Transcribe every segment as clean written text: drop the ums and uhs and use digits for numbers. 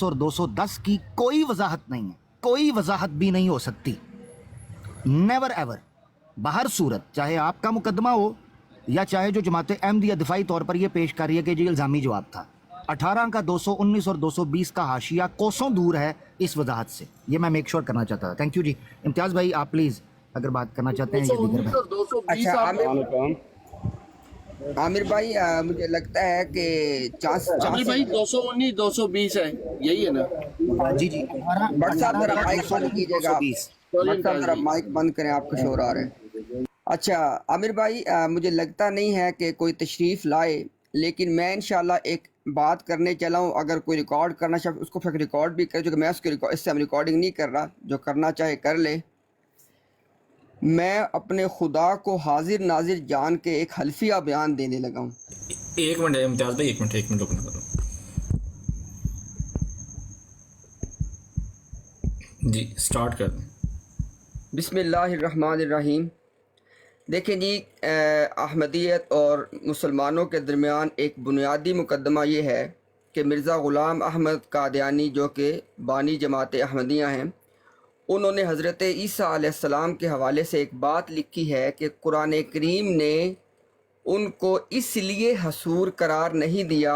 200 اور 210 کی کوئی وضاحت نہیں ہے, کوئی وضاحت بھی نہیں ہو سکتی, نیور ایور. باہر صورت چاہے آپ کا مقدمہ ہو یا چاہے جو جماعت احمدیہ دفاعی طور پر یہ پیش کر رہی ہے کہ جی الزامی جواب تھا, 18 کا 219 اور 220 کا حاشیہ کوسوں دور ہے اس وضاحت سے. یہ میں میک شور کرنا چاہتا تھا. تھینک یو جی. امتیاز بھائی آپ پلیز اگر بات کرنا چاہتے ہیں یا دیگر بھائی. اچھا عامر بھائی مجھے لگتا ہے کہ عامر بھائی 219 220 ہے, یہی ہے نا؟ جی جی بٹ صاحب ذرا مائک بند کیجیے گا, بٹ صاحب ذرا مائک بند کریں, آپ کا شور آ رہا ہے. اچھا عامر بھائی مجھے لگتا نہیں ہے کہ کوئی تشریف لائے, لیکن میں انشاءاللہ ایک بات کرنے چلا ہوں. اگر کوئی ریکارڈ کرنا چاہے اس کو پھر ریکارڈ بھی کرے, جو کہ میں اس سے ہم ریکارڈنگ نہیں کر رہا, جو کرنا چاہے کر لے. میں اپنے خدا کو حاضر ناظر جان کے ایک حلفیہ بیان دینے لگا ہوں. ایک منٹ امتیاز بھائی, ایک منٹ رکنا کرو جی, سٹارٹ کر دیں. بسم اللہ الرحمن الرحیم. دیکھیں جی, احمدیت اور مسلمانوں کے درمیان ایک بنیادی مقدمہ یہ ہے کہ مرزا غلام احمد قادیانی جو کہ بانی جماعت احمدیہ ہیں, انہوں نے حضرت عیسیٰ علیہ السلام کے حوالے سے ایک بات لکھی ہے کہ قرآن کریم نے ان کو اس لیے حصور قرار نہیں دیا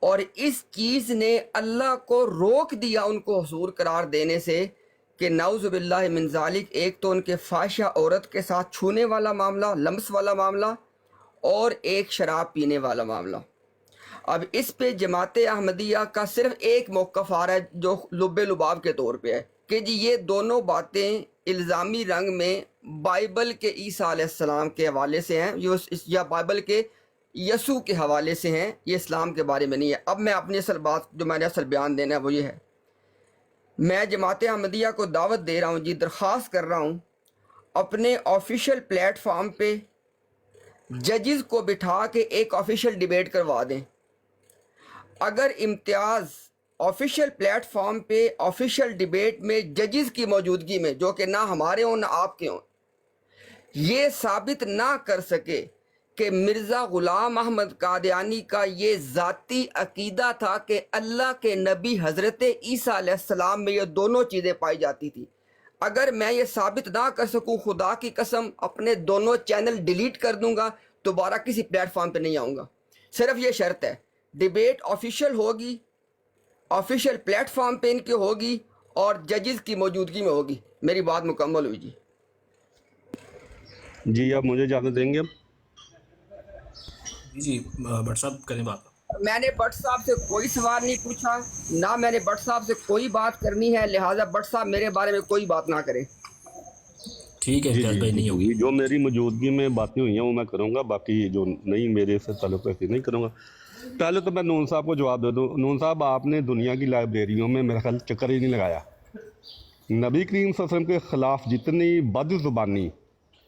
اور اس چیز نے اللہ کو روک دیا ان کو حصور قرار دینے سے کہ نعوذ باللہ من ذالک, ایک تو ان کے فاحشہ عورت کے ساتھ چھونے والا معاملہ, لمس والا معاملہ, اور ایک شراب پینے والا معاملہ. اب اس پہ جماعت احمدیہ کا صرف ایک موقف آ رہا ہے جو لب لباب کے طور پہ ہے کہ جی یہ دونوں باتیں الزامی رنگ میں بائبل کے عیسیٰ علیہ السلام کے حوالے سے ہیں یا بائبل کے یسوع کے حوالے سے ہیں, یہ اسلام کے بارے میں نہیں ہے. اب میں اپنی اصل بات جو میں نے اصل بیان دینا ہے وہ یہ ہے, میں جماعت احمدیہ کو دعوت دے رہا ہوں جی, درخواست کر رہا ہوں اپنے آفیشیل پلیٹ فارم پہ ججز کو بٹھا کے ایک آفیشیل ڈیبیٹ کروا دیں. اگر امتیاز آفیشیل پلیٹ فارم پہ آفیشیل ڈیبیٹ میں ججز کی موجودگی میں, جو کہ نہ ہمارے ہوں نہ آپ کے ہوں, یہ ثابت نہ کر سکے کہ مرزا غلام احمد قادیانی کا یہ ذاتی عقیدہ تھا کہ اللہ کے نبی حضرت عیسیٰ علیہ السلام میں یہ دونوں چیزیں پائی جاتی تھی, اگر میں یہ ثابت نہ کر سکوں, خدا کی قسم اپنے دونوں چینل ڈیلیٹ کر دوں گا, دوبارہ کسی پلیٹ فارم پہ نہیں آؤں گا. صرف یہ شرط ہے, ڈیبیٹ آفیشیل ہوگی, آفیشیل پلیٹ فارم پہ ان کی ہوگی اور ججز کی موجودگی میں ہوگی. میری بات مکمل ہوئی جی. جی آپ مجھے اجازت دیں گے؟ جی بٹ صاحب کریں بات. میں نے بٹ صاحب سے کوئی سوال نہیں پوچھا, نہ میں نے بٹ صاحب سے کوئی بات کرنی ہے, لہٰذا بٹ صاحب میرے بارے میں کوئی بات نہ کریں. ٹھیک ہے امتیاز بھائی, نہیں ہوگی. جو میری موجودگی میں باتیں ہوئی ہیں وہ میں کروں گا, باقی جو نہیں میرے سے تعلق رکھتی نہیں کروں گا. پہلے تو میں نون صاحب کو جواب دے دوں. نون صاحب آپ نے دنیا کی لائبریریوں میں میرا خیال چکر ہی نہیں لگایا. نبی کریم صلی اللہ علیہ وسلم کے خلاف جتنی بد زبانی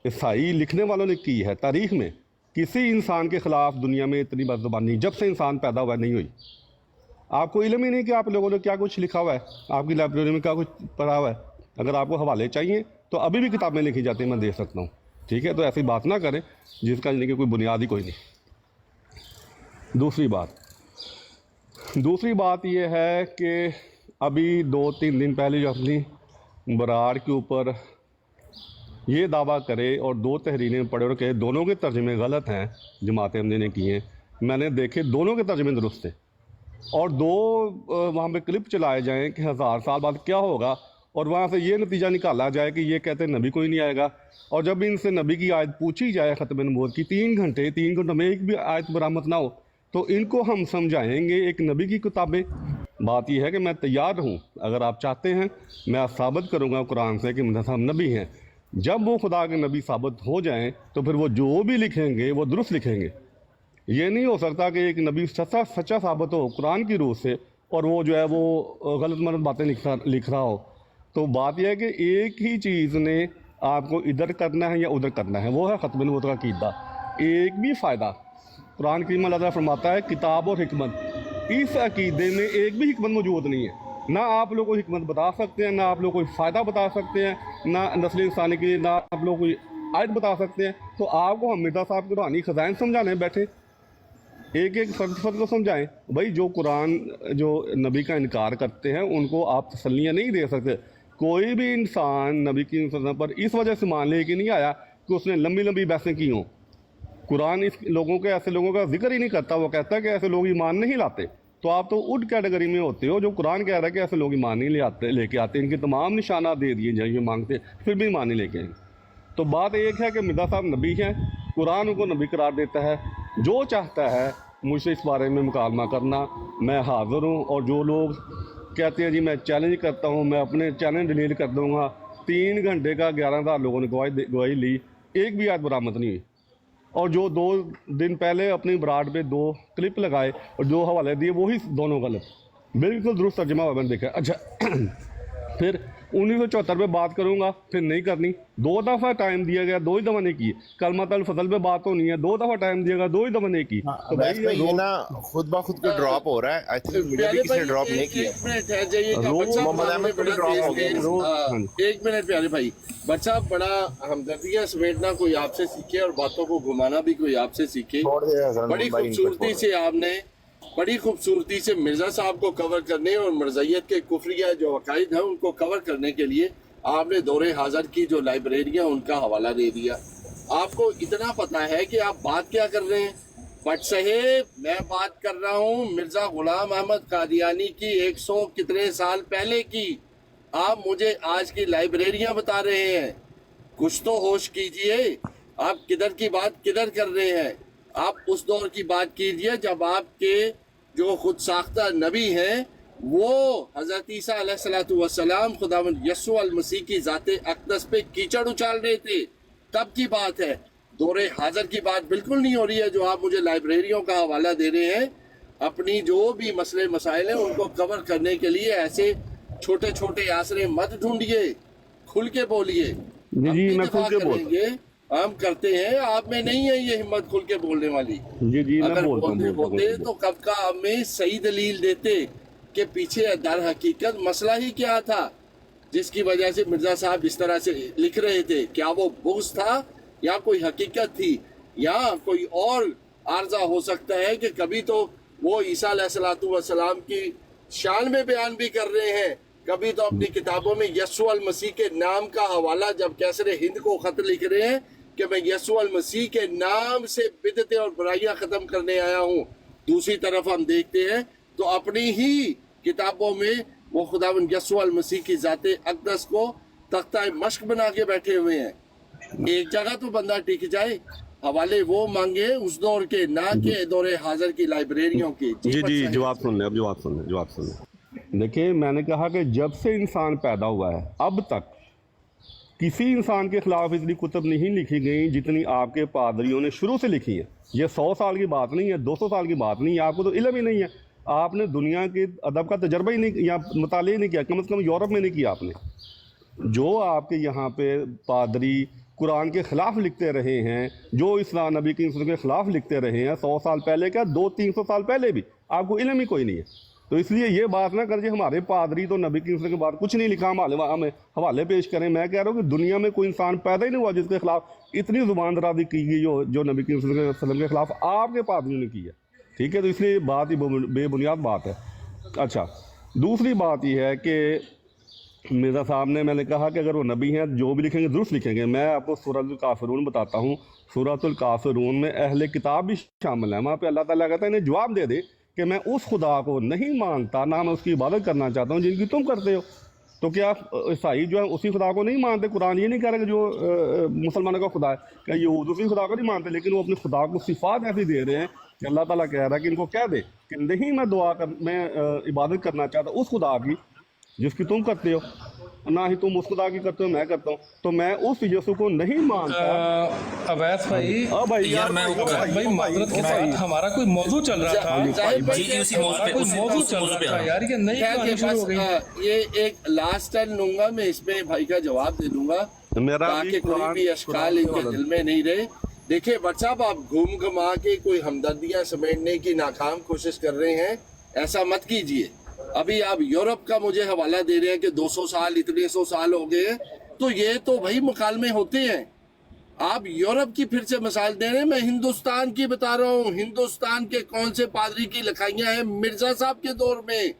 عیسائی لکھنے والوں نے کی ہے تاریخ میں, کسی انسان کے خلاف دنیا میں اتنی بد زبانی جب سے انسان پیدا ہوا نہیں ہوئی. آپ کو علم ہی نہیں کہ آپ لوگوں نے کیا کچھ لکھا ہوا ہے, آپ کی لائبریری میں کیا کچھ پڑھا ہوا ہے. اگر آپ کو حوالے چاہیے تو ابھی بھی کتابیں لکھی جاتی ہیں, میں دے سکتا ہوں. ٹھیک ہے, تو ایسی بات نہ کریں جس کا کوئی بنیاد ہی کوئی نہیں. دوسری بات یہ ہے کہ ابھی 2-3 دن پہلے جو اپنی برار کے اوپر یہ دعویٰ کرے اور 2 تحریریں پڑھے اور کہ دونوں کے ترجمے غلط ہیں جماعت احمدیہ نے کیے ہیں, میں نے دیکھے دونوں کے ترجمے درست ہیں, اور 2 وہاں پہ کلپ چلائے جائیں کہ 1000 سال بعد کیا ہوگا, اور وہاں سے یہ نتیجہ نکالا جائے کہ یہ کہتے ہیں نبی کوئی نہیں آئے گا, اور جب ان سے نبی کی آیت پوچھی جائے ختم نبوت کی 3 گھنٹوں میں ایک بھی آیت برآمد نہ ہو, تو ان کو ہم سمجھائیں گے ایک نبی کی کتابیں. بات یہ ہے کہ میں تیار ہوں, اگر آپ چاہتے ہیں میں ثابت کروں گا قرآن سے کہ مرزا صاحب نبی ہیں. جب وہ خدا کے نبی ثابت ہو جائیں تو پھر وہ جو بھی لکھیں گے وہ درست لکھیں گے. یہ نہیں ہو سکتا کہ ایک نبی سچا ثابت ہو قرآن کی روح سے اور وہ جو ہے وہ غلط ملط باتیں لکھ رہا ہو. تو بات یہ ہے کہ ایک ہی چیز نے آپ کو ادھر کرنا ہے یا ادھر کرنا ہے, وہ ہے ختم نبوت کا عقیدہ. ایک بھی فائدہ, قرآن کریم اللہ تعالیٰ فرماتا ہے کتاب اور حکمت, اس عقیدے میں ایک بھی حکمت موجود نہیں ہے. نہ آپ لوگ کو حکمت بتا سکتے ہیں, نہ آپ لوگ کوئی فائدہ بتا سکتے ہیں, نہ نسل انسانی کے لیے نہ آپ لوگ کوئی آیت بتا سکتے ہیں. تو آپ کو ہم مرزا صاحب کے روحانی خزائن سمجھانے بیٹھے, ایک ایک فرد کو سمجھائیں بھائی. جو قرآن جو نبی کا انکار کرتے ہیں ان کو آپ تسلیاں نہیں دے سکتے. کوئی بھی انسان نبی کی سنت پر اس وجہ سے مان لے کہ نہیں آیا کہ اس نے لمبی لمبی بحثیں کی ہوں. قرآن اس لوگوں کے ایسے لوگوں کا ذکر ہی نہیں کرتا. وہ کہتا ہے کہ ایسے لوگ ایمان نہیں لاتے. تو آپ تو اڈ کیٹیگری میں ہوتے ہو جو قرآن کہہ رہا ہے کہ ایسے لوگ ایمان نہیں لے کے آتے. ان کے تمام نشانات دے دیے جائیں یہ مانگتے پھر بھی ایمان نہیں لے کے آئیں. تو بات ایک ہے کہ مرزا صاحب نبی ہیں, قرآن ان کو نبی قرار دیتا ہے. جو چاہتا ہے مجھ سے اس بارے میں مکالمہ کرنا, میں حاضر ہوں. اور جو لوگ کہتے ہیں جی میں چیلنج کرتا ہوں, میں اپنے چینل ڈیلیٹ کر دوں گا. 3 گھنٹے کا 11,000 لوگوں نے گواہی لی, ایک بھی آیت برآمد نہیں ہوئی. اور جو 2 دن پہلے اپنی براڈ پہ 2 کلپ لگائے اور جو حوالے دیے وہی دونوں غلط, بالکل درست ترجمہ ہوا میں نے دیکھا. اچھا پھر 1974 پہ بات کروں گا, پھر نہیں کرنی. 2 دفعہ ٹائم دیا گیا, 2 ہی دفعہ نہیں کی. کلمۃ الفضل پہ بات ہونی ہے, 2 دفعہ ٹائم دیا گیا, 2 ہی دفعہ نہیں کی. تو بھائی یہ نا خود بخود کو ڈراپ ہو رہا ہے. آئی تھنک مجھے بھی کسی نے ڈراپ نہیں کیا. محمد احمد کو بھی ڈراپ ہو گیا. ایک منٹ پیارے بھائی, بچہ بڑا ہمدردیاں سمیٹنا کوئی آپ سے سیکھے اور باتوں کو گھمانا بھی کوئی آپ سے سیکھے. بڑی خوبصورتی سے آپ نے بڑی خوبصورتی سے مرزا صاحب کو کور کرنے اور مرزائیت کے کفریہ جو عقائد ہیں ان کو کور کرنے کے لیے آپ نے دور حاضر کی جو لائبریریاں ان کا حوالہ دے دیا. آپ کو اتنا پتا ہے کہ آپ بات کیا کر رہے ہیں. بٹ صاحب میں بات کر رہا ہوں مرزا غلام احمد قادیانی کی 100 کتنے سال پہلے کی. آپ مجھے آج کی لائبریریاں بتا رہے ہیں. کچھ تو ہوش کیجئے, آپ کدھر کی بات کدھر کر رہے ہیں. آپ اس دور کی بات کیجئے جب آپ کے جو خود ساختہ نبی ہیں وہ حضرت عیسیٰ علیہ السلام خداوند یسوع المسیح کی ذات اقدس پہ کیچڑ اچال رہے تھے. تب کی بات ہے, دور حاضر کی بات بالکل نہیں ہو رہی ہے جو آپ مجھے لائبریریوں کا حوالہ دے رہے ہیں. اپنی جو بھی مسئلے مسائل ہیں ان کو کور کرنے کے لیے ایسے چھوٹے چھوٹے آسرے مت ڈھونڈیے, کھل کے بولیے. جی میں کھل کے کریں گے, ہم کرتے ہیں, آپ میں نہیں ہے یہ ہمت کھل کے بولنے والی. جی اگر بولتے ہوتے تو کب کا ہمیں صحیح دلیل دیتے کہ پیچھے در حقیقت مسئلہ ہی کیا تھا جس کی وجہ سے مرزا صاحب اس طرح سے لکھ رہے تھے. کیا وہ بغض تھا یا کوئی حقیقت تھی یا کوئی اور عارضہ ہو سکتا ہے کہ کبھی تو وہ عیسیٰ علیہ السلام کی شان میں بیان بھی کر رہے ہیں, کبھی تو اپنی کتابوں میں یسوع المسیح کے نام کا حوالہ جب کیسر ہند کو خط لکھ رہے ہیں کہ میں یسوع المسیح کے نام سے بدعتیں اور برائیاں ختم کرنے آیا ہوں. دوسری طرف ہم دیکھتے ہیں تو اپنی ہی کتابوں میں وہ خداوند یسوع المسیح کی ذات اقدس کو تختہ مشق بنا کے بیٹھے ہوئے ہیں. ایک جگہ تو بندہ ٹک جائے, حوالے وہ مانگے اس دور کے, نہ کہ دور حاضر کی لائبریریوں کے. جی جواب سن لیں, اب جواب سن لیں. دیکھیں میں نے کہا کہ جب سے انسان پیدا ہوا ہے اب تک کسی انسان کے خلاف اتنی کتب نہیں لکھی گئی جتنی آپ کے پادریوں نے شروع سے لکھی ہیں. یہ 100 سال کی بات نہیں ہے, 200 سال کی بات نہیں ہے. آپ کو تو علم ہی نہیں ہے, آپ نے دنیا کے ادب کا تجربہ ہی نہیں یا مطالعہ ہی نہیں کیا, کم از کم یورپ میں نہیں کیا آپ نے. جو آپ کے یہاں پہ پادری قرآن کے خلاف لکھتے رہے ہیں, جو اسلام نبی کی سنت کے خلاف لکھتے رہے ہیں 100 سال پہلے کیا 200-300 سال پہلے بھی, آپ کو علم ہی کوئی نہیں ہے. تو اس لیے یہ بات نہ کر جی ہمارے پادری تو نبی کی سنت کے بعد کچھ نہیں لکھا, ہمیں حوالے پیش کریں. میں کہہ رہا ہوں کہ دنیا میں کوئی انسان پیدا ہی نہیں ہوا جس کے خلاف اتنی زبان درازی کی گئی جو نبی کی سنت کے خلاف آپ کے پادریوں نے کی ہے. ٹھیک ہے, تو اس لیے بات ہی بے بنیاد بات ہے. اچھا دوسری بات یہ ہے کہ مرزا صاحب نے, میں نے کہا کہ اگر وہ نبی ہیں جو بھی لکھیں گے درست لکھیں گے. میں آپ کو سورۃ الکافرون بتاتا ہوں. سورۃ الکافرون میں اہل کتاب بھی شامل ہیں. وہاں پہ اللہ تعالیٰ کہتا ہے انہیں جواب دے دے کہ میں اس خدا کو نہیں مانتا, نہ میں اس کی عبادت کرنا چاہتا ہوں جن کی تم کرتے ہو. تو کیا عیسائی جو ہے اسی خدا کو نہیں مانتے؟ قرآن یہ نہیں کہہ رہا کہ جو مسلمانوں کا خدا ہے, کہ یہود اسی خدا کو نہیں مانتے, لیکن وہ اپنے خدا کو صفات ایسی دے رہے ہیں کہ اللہ تعالیٰ کہہ رہا ہے کہ ان کو کہہ دے کہ نہیں میں عبادت کرنا چاہتا اس خدا کی جس کی تم کرتے ہو, نہ ہی تم اس خدا کی کرتے ہو میں کرتا ہوں. تو میں اس یسوع کو نہیں مانتا. اویس بھائی یار میں بھائی معذرت کے ساتھ ہمارا کوئی موضوع چل رہا تھا, جی اسی موضوع چل رہا تھا یار, یہ نہیں کہانی شروع ہو گئی. یہ ایک لاسٹ ٹائم لوں گا میں, اس میں بھائی کا جواب دے دوں گا تاکہ کوئی بھی اشکال ان کے دل میں نہیں رہے. دیکھیں بٹ صاحب, آپ گھوم گھما کے کوئی ہمدردیاں سمیٹنے کی ناکام کوشش کر رہے ہیں, ایسا مت کیجئے. ابھی آپ یورپ کا مجھے حوالہ دے رہے ہیں کہ 200 سال اتنے 100 سال ہو گئے ہیں, تو یہ تو بھائی مکالمے ہوتے ہیں. आप यूरोप की फिर से मिसाल दे रहे हैं, मैं हिंदुस्तान की बता रहा हूँ। हिंदुस्तान के कौन से पादरी की लिखाइयाँ हैं मिर्जा साहब के दौर में,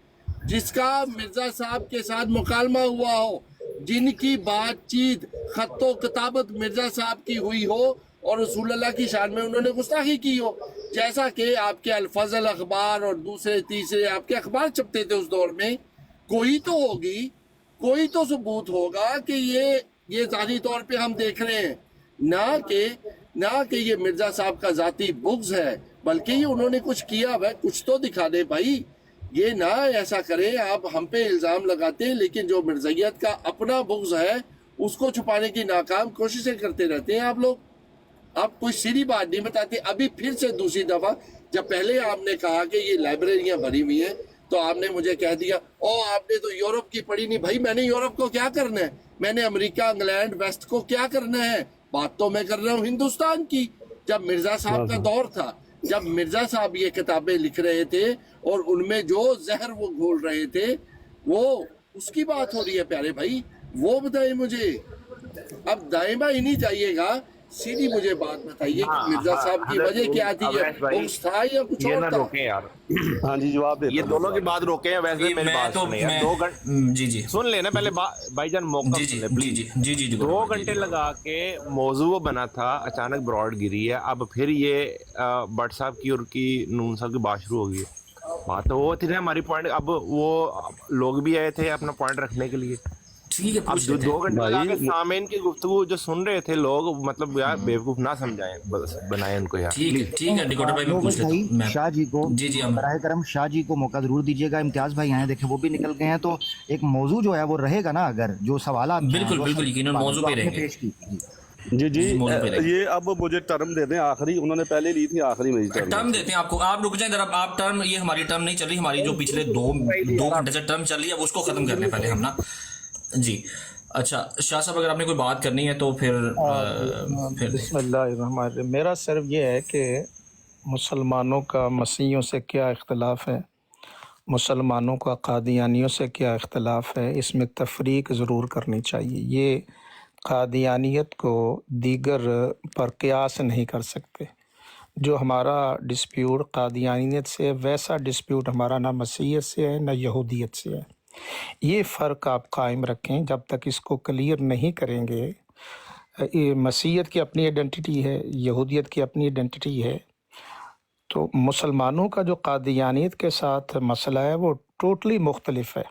जिसका मिर्जा साहब के साथ मुकालमा हुआ हो, जिनकी बातचीत खत्तो किताबत मिर्जा साहब की हुई हो और रसूल अल्लाह की शान में उन्होंने गुस्ताखी की हो। जैसा कि आपके अल-फज़ल अखबार और दूसरे तीसरे आपके अखबार छपते थे उस दौर में, कोई तो होगी, कोई तो सबूत होगा कि ये ज़ाती तौर पे हम देख रहे हैं, ना कि ये मिर्जा साहब का ज़ाती बुग़्ज़ है, बल्कि ये उन्होंने कुछ किया है, कुछ तो दिखा दे भाई। ये ना ऐसा करें, आप हम पे इल्ज़ाम लगाते हैं, लेकिन जो मिर्ज़ाइयत का अपना बुग़्ज़ है उसको छुपाने की नाकाम कोशिशें करते रहते हैं आप लोग। आप कोई सीधी बात नहीं बताते। अभी फिर से दूसरी दफ़ा, जब पहले आपने कहा कि ये लाइब्रेरियाँ भरी हुई हैं, तो आपने मुझे कह दिया ओ आपने तो यूरोप की पढ़ी नहीं। भाई मैंने यूरोप को क्या करना है, मैंने अमेरिका, इंग्लैंड, वेस्ट को क्या करना है? बात तो मैं कर रहा हूँ हिंदुस्तान की। जब मिर्जा साहब का दौर था, जब मिर्जा साहब ये किताबें लिख रहे थे और उनमें जो जहर वो घोल रहे थे, वो उसकी बात हो रही है प्यारे भाई। वो बताइए मुझे, अब दाइमा ही नहीं जाइएगा, सीधी मुझे बात बताइए कि मिर्जा साहब की वजह क्या थी, ये बुग़्ज़ था या कुछ ये और ना था? रोके यार, हाँ जी जवाब देते ये हैं। दोनों की बात रोके हैं। वैसे मेरी बात सुने यार, 2 घंटे जी जी सुन लेना पहले, भाईजान मौका जी जी सुन ले जी प्लीज। जी जी जी जी 2 घंटे लगा के मौजू वो बना था, अचानक ब्रॉड गिरी है। अब फिर ये भट्ट साहब की और की नून साहब की बात शुरू हो गई है। बात तो वो थी ना हमारी पॉइंट, अब वो लोग भी आए थे अपना पॉइंट रखने के लिए। ठीक है, अब पूछ लेते 2 हैं। घंटे लगा के सामेन की गुफ्तगू जो सुन रहे थे लोग, मतलब यार बेवकूफ ना समझाएं, बस बनाए उनको यार। ठीक है डिकोडर भाई, मैं लोग पूछ लेता भाई हूँ मैं। शाह जी को, जी जी हम बराह करम शाह जी को मौका जरूर दीजिएगा। इम्तियाज भाई आए देखे वो भी निकल गए हैं, तो एक मौजू जो है वो रहेगा ना, अगर जो सवाल बिल्कुल बिल्कुल यकीनन मौजू पे रहेंगे। पेश की जी जी मौजू पे रहेंगे। ये अब मुझे टर्म दे दें आखिरी, उन्होंने पहले ली थी आखिरी मेरी टर्म देते हैं आपको, आप रुक जाएं जरा। आप टर्म, ये हमारी टर्म नहीं चल रही, हमारी जो पिछले दो घंटे से टर्म चल रही है वो उसको खत्म करने पहले हम ना। जी अच्छा शाह साहब, अगर आपने कोई बात करनी है तो फिर बिस्मिल्लाहिर्रहमानिर्रहीम। मेरा सिर्फ ये है कि मुसलमानों का मसीहियों से क्या इख्तलाफ है, मुसलमानों का कादियानियों से क्या इख्तलाफ है, इसमें तफरीक ज़रूर करनी चाहिए। ये कादियानियत को दीगर पर क़ियास नहीं कर सकते। जो हमारा डिस्प्यूट कादियानियत से, वैसा डिस्प्यूट हमारा ना मसीहियत से है ना यहूदियत से है। ये फ़र्क आप कायम रखें। जब तक इसको क्लियर नहीं करेंगे, ये मसीहियत की अपनी आइडेंटिटी है, यहूदियत की अपनी आइडेंटिटी है, तो मुसलमानों का जो कादियानियत के साथ मसला है वो टोटली मुख्तलिफ है।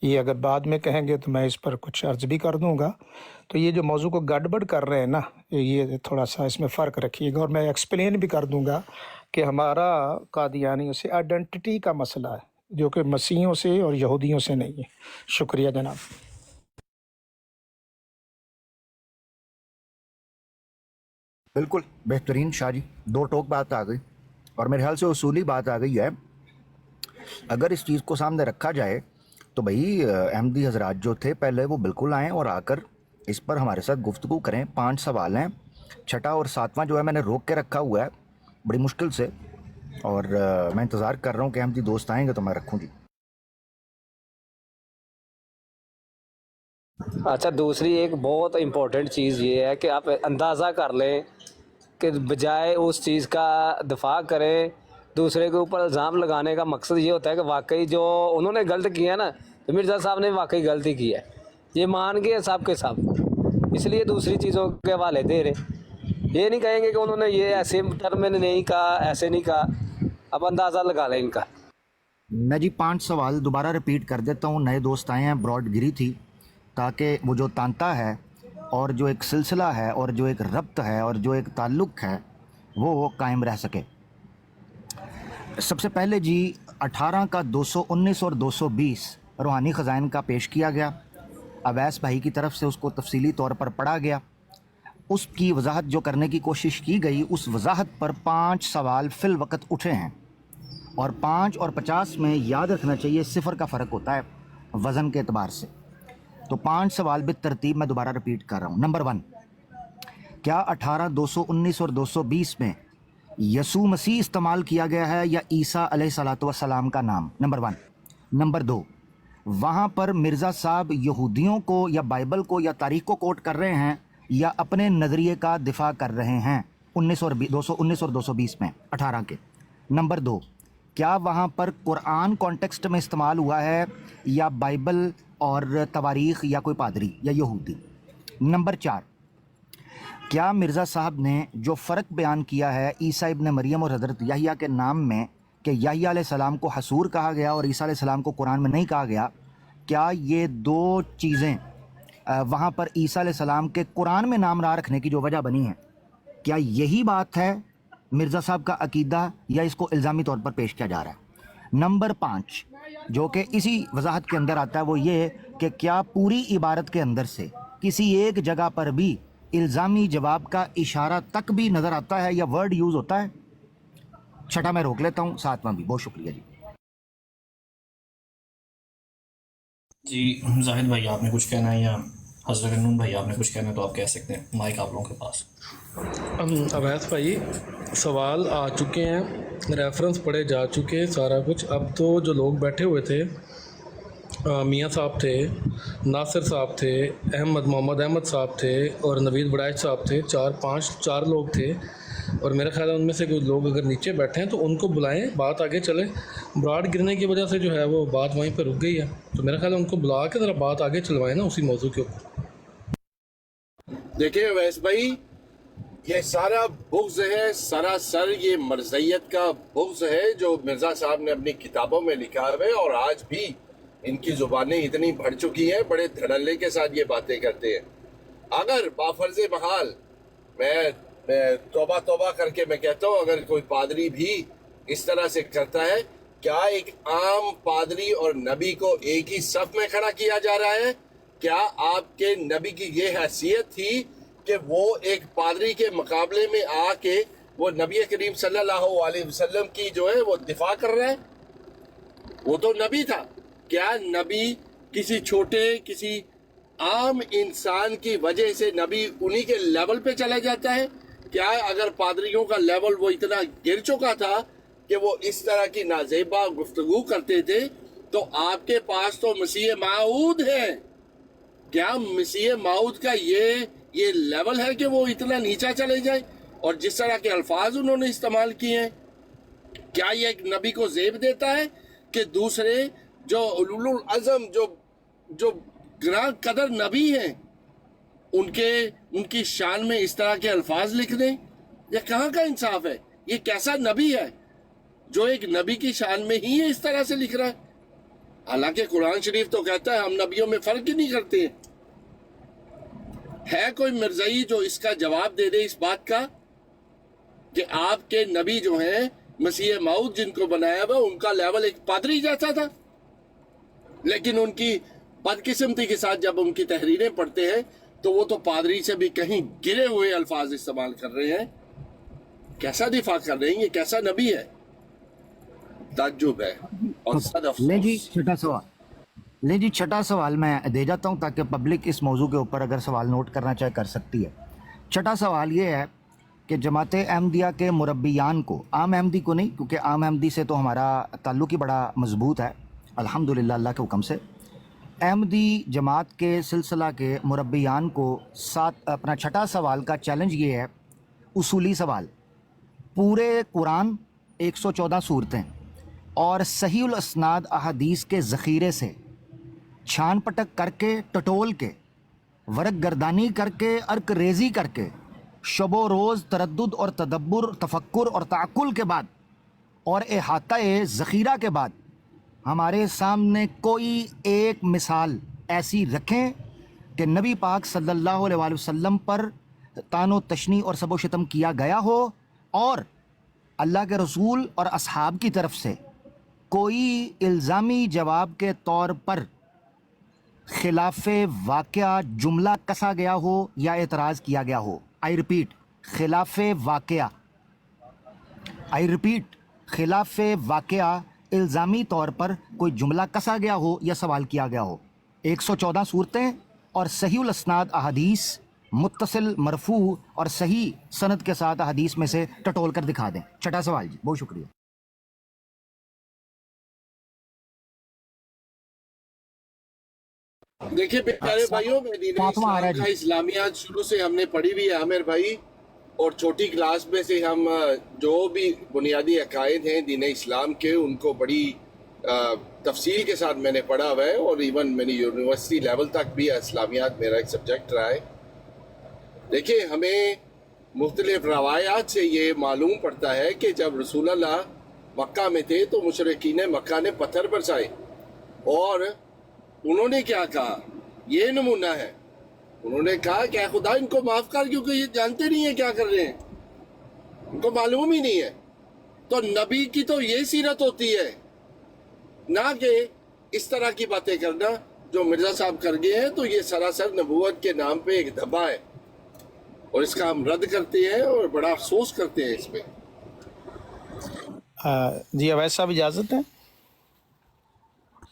ये अगर बाद में कहेंगे तो मैं इस पर कुछ अर्ज़ भी कर दूंगा। तो ये जो मौजू को गड़बड़ कर रहे हैं ना, ये थोड़ा सा इसमें फ़र्क रखिएगा, और मैं एक्सप्लेन भी कर दूंगा कि हमारा कादियानियों से आइडेंटिटी का मसला है, जो कि मसीहियों से और यहूदियों से नहीं है। शुक्रिया जनाब। बिल्कुल बेहतरीन शाह जी, 2 टोक बात आ गई, और मेरे ख्याल से उसूली बात आ गई है। अगर इस चीज़ को सामने रखा जाए तो भाई अहमदी हजरात जो थे पहले, वो बिल्कुल आएँ और आकर इस पर हमारे साथ गुफ्तगू करें। 5 सवाल हैं, 6ठा और 7वां जो है मैंने रोक के रखा हुआ है बड़ी मुश्किल से, और मैं इंतज़ार कर रहा हूँ कि अहमदी दोस्त आएंगे तो मैं रखूँ जी। अच्छा, दूसरी एक बहुत इम्पोर्टेंट चीज़ ये है कि आप अंदाज़ा कर लें कि बजाय उस चीज़ का दफा करें, दूसरे के ऊपर इल्ज़ाम लगाने का मकसद ये होता है कि वाकई जो उन्होंने गलत किया ना, तो मिर्ज़ा साहब ने वाकई गलती की है, ये मान गए सब के सब, इसलिए दूसरी चीज़ों के हवाले दे रहे। ये नहीं कहेंगे कि उन्होंने ये ऐसे टर्म में नहीं कहा, ऐसे नहीं कहा। अब अंदाज़ा लगा लें इनका। मैं जी 5 सवाल दोबारा रिपीट कर देता हूँ। नए दोस्त आए हैं, ब्रॉड गिरी थी, ताकि वो जो तांता है और जो एक सिलसिला है और जो एक रब्त है और जो एक ताल्लुक़ है वो कायम रह सके। सबसे पहले जी 18 का 219 और 220 रूहानी ख़ज़ाइन का पेश किया गया। अवैस भाई की तरफ से उसको तफसीली तौर पर पढ़ा गया। उसकी वजाहत जो करने की कोशिश की गई, उस वजाहत पर 5 सवाल फ़िल वक़्त उठे हैं, और 5 और 50 में याद रखना चाहिए सिफ़र का फ़र्क होता है वज़न के एतबार से। तो 5 सवाल बेतरतीब मैं दोबारा रिपीट कर रहा हूँ। नंबर 1, क्या 18, 219 और 220 में यसू मसीह इस्तेमाल किया गया है या ईसा अलैहिस्सलातु वस्सलाम का नाम? नंबर 1। नंबर 2, वहाँ पर मिर्ज़ा साहब यहूदियों को या बाइबल को या तारीख़ को कोट कर रहे हैं या अपने नज़रिए का दिफा कर रहे हैं 19 और 220 में 18 के। नंबर 2, क्या वहाँ पर कुरान कॉन्टेक्स्ट में इस्तेमाल हुआ है या बाइबल और तवारीख़ या कोई पादरी या यहूदी। नंबर 4, क्या मिर्ज़ा साहब ने जो फ़र्क बयान किया है ईसा इब्न मरियम और हज़रत याहिया के नाम में कि याहिया अलैहिस्सलाम को हसूर कहा गया और ईसा अलैहिस्सलाम को कुरान में नहीं कहा गया, क्या ये दो चीज़ें वहाँ पर ईसा अलैहिस्सलाम के कुरान में नाम ना रखने की जो वजह बनी है, क्या यही बात है मिर्ज़ा साहब का अकीदा या इसको इल्ज़ामी तौर पर पेश किया जा रहा है। नंबर 5, जो कि इसी वजाहत के अंदर आता है, वो ये कि क्या पूरी इबारत के अंदर से किसी एक जगह पर भी इल्ज़ामी जवाब का इशारा तक भी नज़र आता है या वर्ड यूज़ होता है। छठा मैं रोक लेता हूँ, सातवां भी। बहुत शुक्रिया जी। जी जाहिद भाई आपने कुछ कहना है या हज़रत नून भाई आपने कुछ कहना है तो आप कह सकते हैं, माइक आप लोगों के पास। अवैस भाई सवाल आ चुके हैं, रेफरेंस पढ़े जा चुके हैं, सारा कुछ। अब तो जो लोग बैठे हुए थे, मियाँ साहब थे, नासिर साहब थे, मोहम्मद अहमद साहब थे और नवीद बड़ाइच साहब थे, चार लोग थे। और मेरा ख्याल है उनमें से कुछ लोग अगर नीचे बैठे हैं तो उनको बुलाएं, बात आगे चले। ब्राड गिरने की वजह से जो है वो बात वहीं पर रुक गई है, तो मेरा ख्याल है उनको बुला के ज़रा बात आगे चलवाएं ना उसी मौजू के ऊपर। देखिए वैस भाई, ये सारा बुग़्ज़ है, सरासर ये मरज़ियत का बुग़्ज़ है जो मिर्ज़ा साहब ने अपनी किताबों में लिखा है। और आज भी इनकी ज़ुबानें इतनी बढ़ चुकी हैं, बड़े धड़ल्ले के साथ ये बातें करते हैं। अगर बाफर्ज़ महाल मैं तौबा तौबा करके मैं कहता हूँ, अगर कोई पादरी भी इस तरह से करता है, क्या एक आम पादरी और नबी को एक ही सफ में खड़ा किया जा रहा है? क्या आपके नबी की ये हैसियत थी कि वो एक पादरी के मुकाबले में आके वो नबी करीम सल्लल्लाहु अलैहि वसल्लम की जो है वो दिफा कर रहा है? वो तो नबी था। क्या नबी किसी छोटे किसी आम इंसान की वजह से नबी उन्हीं के लेवल पे चला जाता है? क्या अगर पादरियों का लेवल वो इतना गिर चुका था कि वो इस तरह की नाजेबा गुफ्तगू करते थे, तो आपके पास तो मसीह माऊद है। क्या मसीह माऊद का ये लेवल है कि वो इतना नीचा चले जाए? और जिस तरह के अल्फाज उन्होंने इस्तेमाल किए हैं, क्या ये एक नबी को जेब देता है कि दूसरे जो उलुल अज़म जो ग्रां कदर नबी हैं उनकी शान में इस तरह के अल्फाज लिख दें? ये कहाँ का इंसाफ है? ये कैसा नबी है जो एक नबी की शान में ही ये इस तरह से लिख रहा है? हालांकि कुरान शरीफ तो कहता है हम नबियों में फर्क ही नहीं करते हैं। है कोई मिर्ज़ाई जो इसका जवाब दे दे इस बात का कि आपके नबी जो हैं मसीह माऊद जिनको बनाया हुआ, उनका लेवल एक पादरी जैसा था, लेकिन उनकी बदकिस्मती के साथ जब उनकी तहरीरें पढ़ते हैं तो वो तो पादरी से भी कहीं गिरे हुए अल्फाज इस्तेमाल कर रहे हैं। कैसा दिफा कर रहे हैं? ये कैसा नबी है? ताज्जुब है और सद अफसोस। ले जी छठा सवाल मैं दे जाता हूँ ताकि पब्लिक इस मौजू के ऊपर अगर सवाल नोट करना चाहे कर सकती है। छठा सवाल ये है कि जमात अहमदिया के मुरब्बियान को, आम अहमदी को नहीं, क्योंकि आम अहमदी से तो हमारा ताल्लुक़ ही बड़ा मजबूत है अल्हम्दुलिल्लाह अल्लाह के हुक्म से। अहमदी जमात के सिलसिला के मुरब्बियान को अपना छठा सवाल का चैलेंज ये है, उसूली सवाल। पूरे कुरान 114 सूरतें और सहीउल अस्नाद अहादीस के ज़ख़ीरे से छान पटक करके, टटोल के, वरक गर्दानी करके, अर्क रेज़ी करके, शबो रोज़ तरद्दुद और तदब्बुर, तफक्कुर और ताक़ुल के बाद और इहाता-ए ज़ख़ीरा के बाद हमारे सामने कोई एक मिसाल ऐसी रखें कि नबी पाक सल्लल्लाहु अलैहि वसल्लम पर तानो तशनी और सबो शतम किया गया हो और अल्लाह के रसूल और असहाब की तरफ से कोई इल्ज़ामी जवाब के तौर पर खिलाफ़े वाक़या जुमला कसा गया हो या एतराज़ किया गया हो। आई रिपीट, खिलाफ़े वाक़या, आई रिपीट, खिलाफ़े वाक़या इल्ज़ामी तौर पर कोई जुमला कसा गया हो या सवाल किया गया हो। 114 सूरतें और सहीउल अस्नाद अहादीस, मुत्तसिल, मरफू और सही सनद के साथ अहादीस में से टटोल कर दिखा दें। छठा सवाल जी, बहुत शुक्रिया। देखिए प्यारे भाइयों, मैं दीन इस्लाम का इस्लामियात शुरू से हमने पढ़ी हुई है आमिर भाई, और छोटी क्लास में से हम जो भी बुनियादी अकायद हैं दीन इस्लाम के उनको बड़ी तफसील के साथ मैंने पढ़ा हुआ है, और इवन मैंने यूनिवर्सिटी लेवल तक भी इस्लामियात मेरा एक सब्जेक्ट रहा है। देखिए, हमें मुख्तलिफ रवायात से ये मालूम पड़ता है कि जब रसूलुल्लाह मक्का में थे तो मुशरिकीन मक्का ने पत्थर बरसाए, और उन्होंने क्या कहा, ये नमूना है, उन्होंने कहा कि खुदा इनको माफ़ कर, क्योंकि ये जानते नहीं है क्या कर रहे हैं, उनको मालूम ही नहीं है। तो नबी की तो ये सीरत होती है, ना कि इस तरह की बातें करना जो मिर्ज़ा साहब कर गए हैं। तो ये सरासर नबूवत के नाम पे एक धब्बा है, और इसका हम रद्द करते हैं और बड़ा अफसोस करते हैं इस पर। जी अवैध साहब इजाज़त है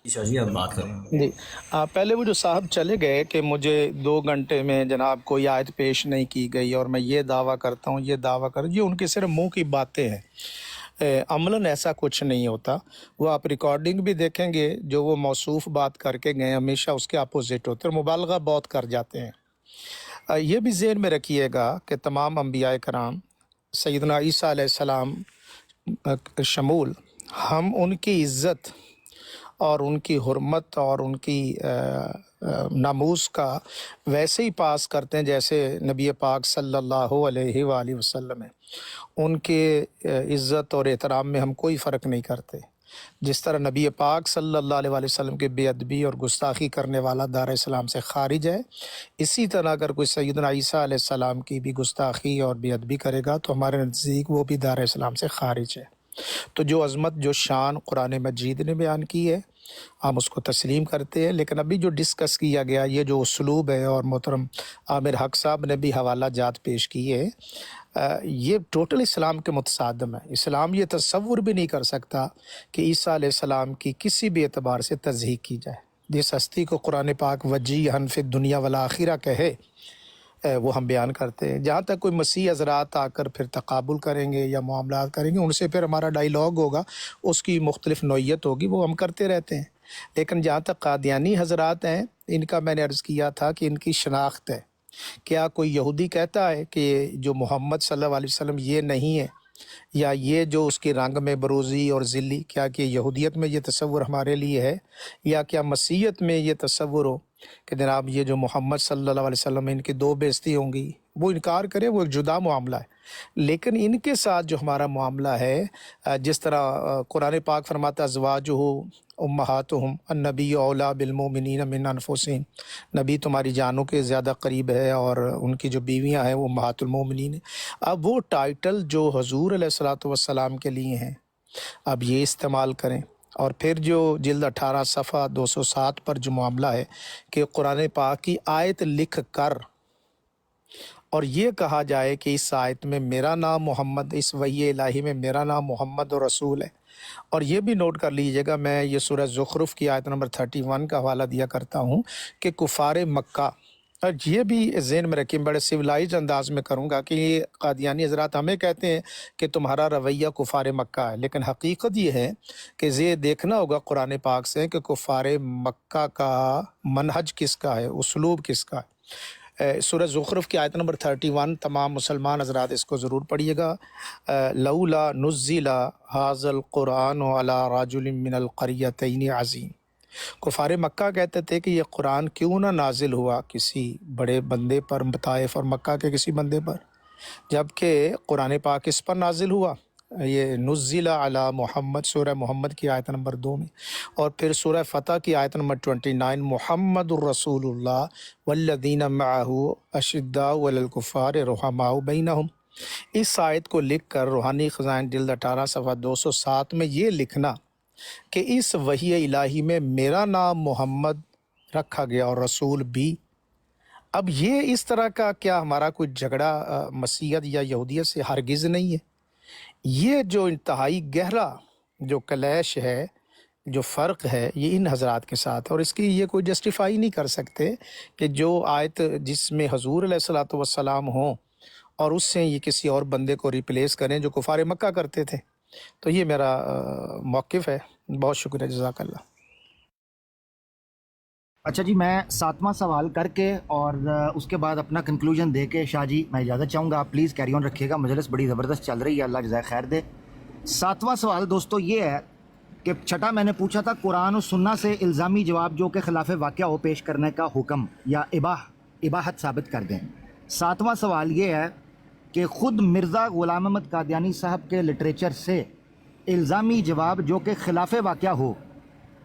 जी आप बात करें। जी। पहले वो जो साहब चले गए कि मुझे 2 घंटे में जनाब कोई आयत पेश नहीं की गई और मैं ये दावा करता हूँ, ये दावा कर, ये उनकी सिर्फ मुंह की बातें हैं, अमलन ऐसा कुछ नहीं होता। वो आप रिकॉर्डिंग भी देखेंगे, जो वो मौसूफ बात करके गए हमेशा उसके अपोजिट होते हैं और मुबालगा बहुत कर जाते हैं। ये भी ज़हन में रखिएगा कि तमाम अंबिया कराम सैयदना ईसा अलैहिस्सलाम शमूल, हम उनकी इज़्ज़त और उनकी हुर्मत और उनकी नामूस का वैसे ही पास करते हैं जैसे नबी पाक सल्लल्लाहु अलैहि वसल्लम है। उनके इज़्ज़त और एहतराम में हम कोई फ़र्क नहीं करते। जिस तरह नबी पाक सल्लल्लाहु अलैहि वसल्लम के बेअदबी और गुस्ताखी करने वाला दार इस्लाम से खारिज है, इसी तरह अगर कोई सैयदना ईसा अलैहिस्सलाम की भी गुस्ताखी और बेअदबी करेगा तो हमारे नज़दीक वो भी दार इस्लाम से खारिज है। तो जो अज़मत, जो शान कुरान मजीद ने बयान की है, हम उसको तस्लीम करते हैं। लेकिन अभी जो डिस्कस किया गया, ये जो उसलूब है, और मोहतरम आमिर हक साहब ने भी हवाला जात पेश की है, ये टोटल इस्लाम के मुतसादम है। इस्लाम ये तसव्वुर भी नहीं कर सकता कि ईसा अलैहिस्सलाम की किसी भी एतबार से तज़हीक की जाए। जिस हस्ती को कुरान पाक वजीहन फिद दुनिया वल आखिरा कहे, वो हम बयान करते हैं। जहाँ तक कोई मसीह हज़रात आकर फिर तकाबुल करेंगे या मामलात करेंगे, उनसे फिर हमारा डायलॉग होगा, उसकी मुख्तलिफ़ नौइयत होगी, वो हम करते रहते हैं। लेकिन जहाँ तक कादियानी हज़रात हैं, इनका मैंने अर्ज़ किया था कि इनकी शनाख्त है। क्या कोई यहूदी कहता है कि जो मोहम्मद सल्लल्लाहु अलैहि वसल्लम ये नहीं है, या ये जो उसके रंग में बरोज़ी और ज़िल्ली, क्या कि यहूदियत में ये तसव्वुर हमारे लिए है, या क्या मसीहत में ये तसव्वुर हो कि जनाब ये जो मोहम्मद सल्लल्लाहु अलैहि वसल्लम इनकी 2 बेइज्जती होंगी, वो इनकार करे, वो एक जुदा मामला है। लेकिन इनके साथ जो हमारा मामला है, जिस तरह कुरान पाक फरमाता अज़वाजुहु उम्महातुहुम अन्नबी औला बिलमुमिनीन मिन अनफुसिहिम, नबी तुम्हारी जानों के ज़्यादा करीब है और उनकी जो बीवियां हैं वो उम्महातुल मोमिनीन है। अब वो टाइटल जो हुज़ूर अलैहिस्सलातु वस्सलाम के लिए हैं, अब ये इस्तेमाल करें। और फिर जो जिल्द 18 सफ़ा 207 पर जो मामला है कि कुरान पाक की आयत लिख कर और ये कहा जाए कि इस आयत में मेरा नाम मोहम्मद, इस वही इलाही में मेरा नाम मोहम्मद और रसूल है। और ये भी नोट कर लीजिएगा, मैं ये सूरह ज़ुख़रुफ़ की आयत नंबर 31 का हवाला दिया करता हूँ कि कुफ़ार मक्का, और ये भी ज़हन में रखिए, बड़े सिविलाइज अंदाज में करूँगा कि ये कादियानी हज़रात हमें कहते हैं कि तुम्हारा रवैया कुफ़ार मक्का है, लेकिन हकीकत ये है कि ये देखना होगा कुरान पाक से कि कुफ़ार मक्का का मनहज किसका है, उसलूब किसका है। सूरह ज़ुख़रुफ़ की आयत नंबर 31 तमाम मुसलमान हज़रात इसको ज़रूर पढ़िएगा। लौला नुज़्ज़िला हाज़ल क़ुरआन अला रजुलिन मिनल क़रयतैन अज़ीम, कुफ़ार मक्का कहते थे कि ये कुरान क्यों ना नाजिल हुआ किसी बड़े बंदे पर, ताइफ़ और मक्का के किसी बंदे पर, जबकि कुरान पाक इस पर नाजिल हुआ, ये नुज़्ज़िला अला मोहम्मद, सूरह मोहम्मद की आयत नंबर 2 में। और फिर सूरह फ़तह की आयत नंबर 29 मुहम्मदुर रसूलुल्लाह वल्लज़ीना मअहू अशिद्दाउ अलल कुफ़ार रुहमाउ बैनहुम। इस आयत को लिख कर रूहानी ख़ज़ाइन जिल्द 18 सफ़ा 207 में ये लिखना कि इस वही इलाही में मेरा नाम मोहम्मद रखा गया और रसूल भी। अब ये इस तरह का क्या हमारा कोई झगड़ा मसीहत या यहूदियत से हरगिज़ नहीं है। ये जो इंतहाई गहरा जो कलैश है, जो फ़र्क है, ये इन हज़रात के साथ है। और इसकी ये कोई जस्टिफाई नहीं कर सकते कि जो आयत जिसमें हुज़ूर अलैहिस्सलातु वस्सलाम हों और उससे ये किसी और बंदे को रिप्लेस करें जो कुफ़ार मक्का करते थे। तो ये मेरा मौक़िफ़ है। बहुत शुक्रिया, जज़ाकल्लाह। अच्छा जी, मैं 7वां सवाल करके और उसके बाद अपना कंक्लूजन दे के शाह जी मैं इजाज़त चाहूँगा, आप प्लीज़ कैरी ऑन रखिएगा, मजलिस बड़ी ज़बरदस्त चल रही है, अल्लाह जज़ाय खैर दे। 7वां सवाल दोस्तों ये है कि छठा मैंने पूछा था कुरान और सुन्ना से इल्ज़ामी जवाब जो कि खिलाफ वाक़या हो पेश करने का हुक्म या इबाहत साबित कर दें। 7वां सवाल ये है कि ख़ुद मिर्ज़ा ग़ुलाम अहमद कादियानी साहब के लिटरेचर से इल्ज़ामी जवाब जो कि खिलाफ वाक़या हो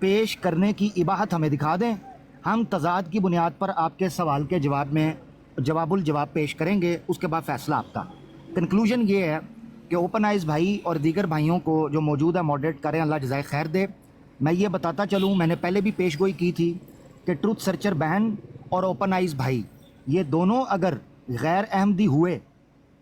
पेश करने की इबाहत हमें दिखा दें, हम तज़ाद की बुनियाद पर आपके सवाल के जवाब में जवाबुल जवाब पेश करेंगे, उसके बाद फ़ैसला आपका। कंक्लूजन ये है कि ओपन आइज़ भाई और दीगर भाइयों को जो मौजूद है मॉडरेट करें, अल्लाह जज़ाय खैर दे। मैं ये बताता चलूँ, मैंने पहले भी पेश गोई की थी कि ट्रुथ सर्चर बहन और ओपन आइज़ भाई ये दोनों अगर गैर अहमदी हुए,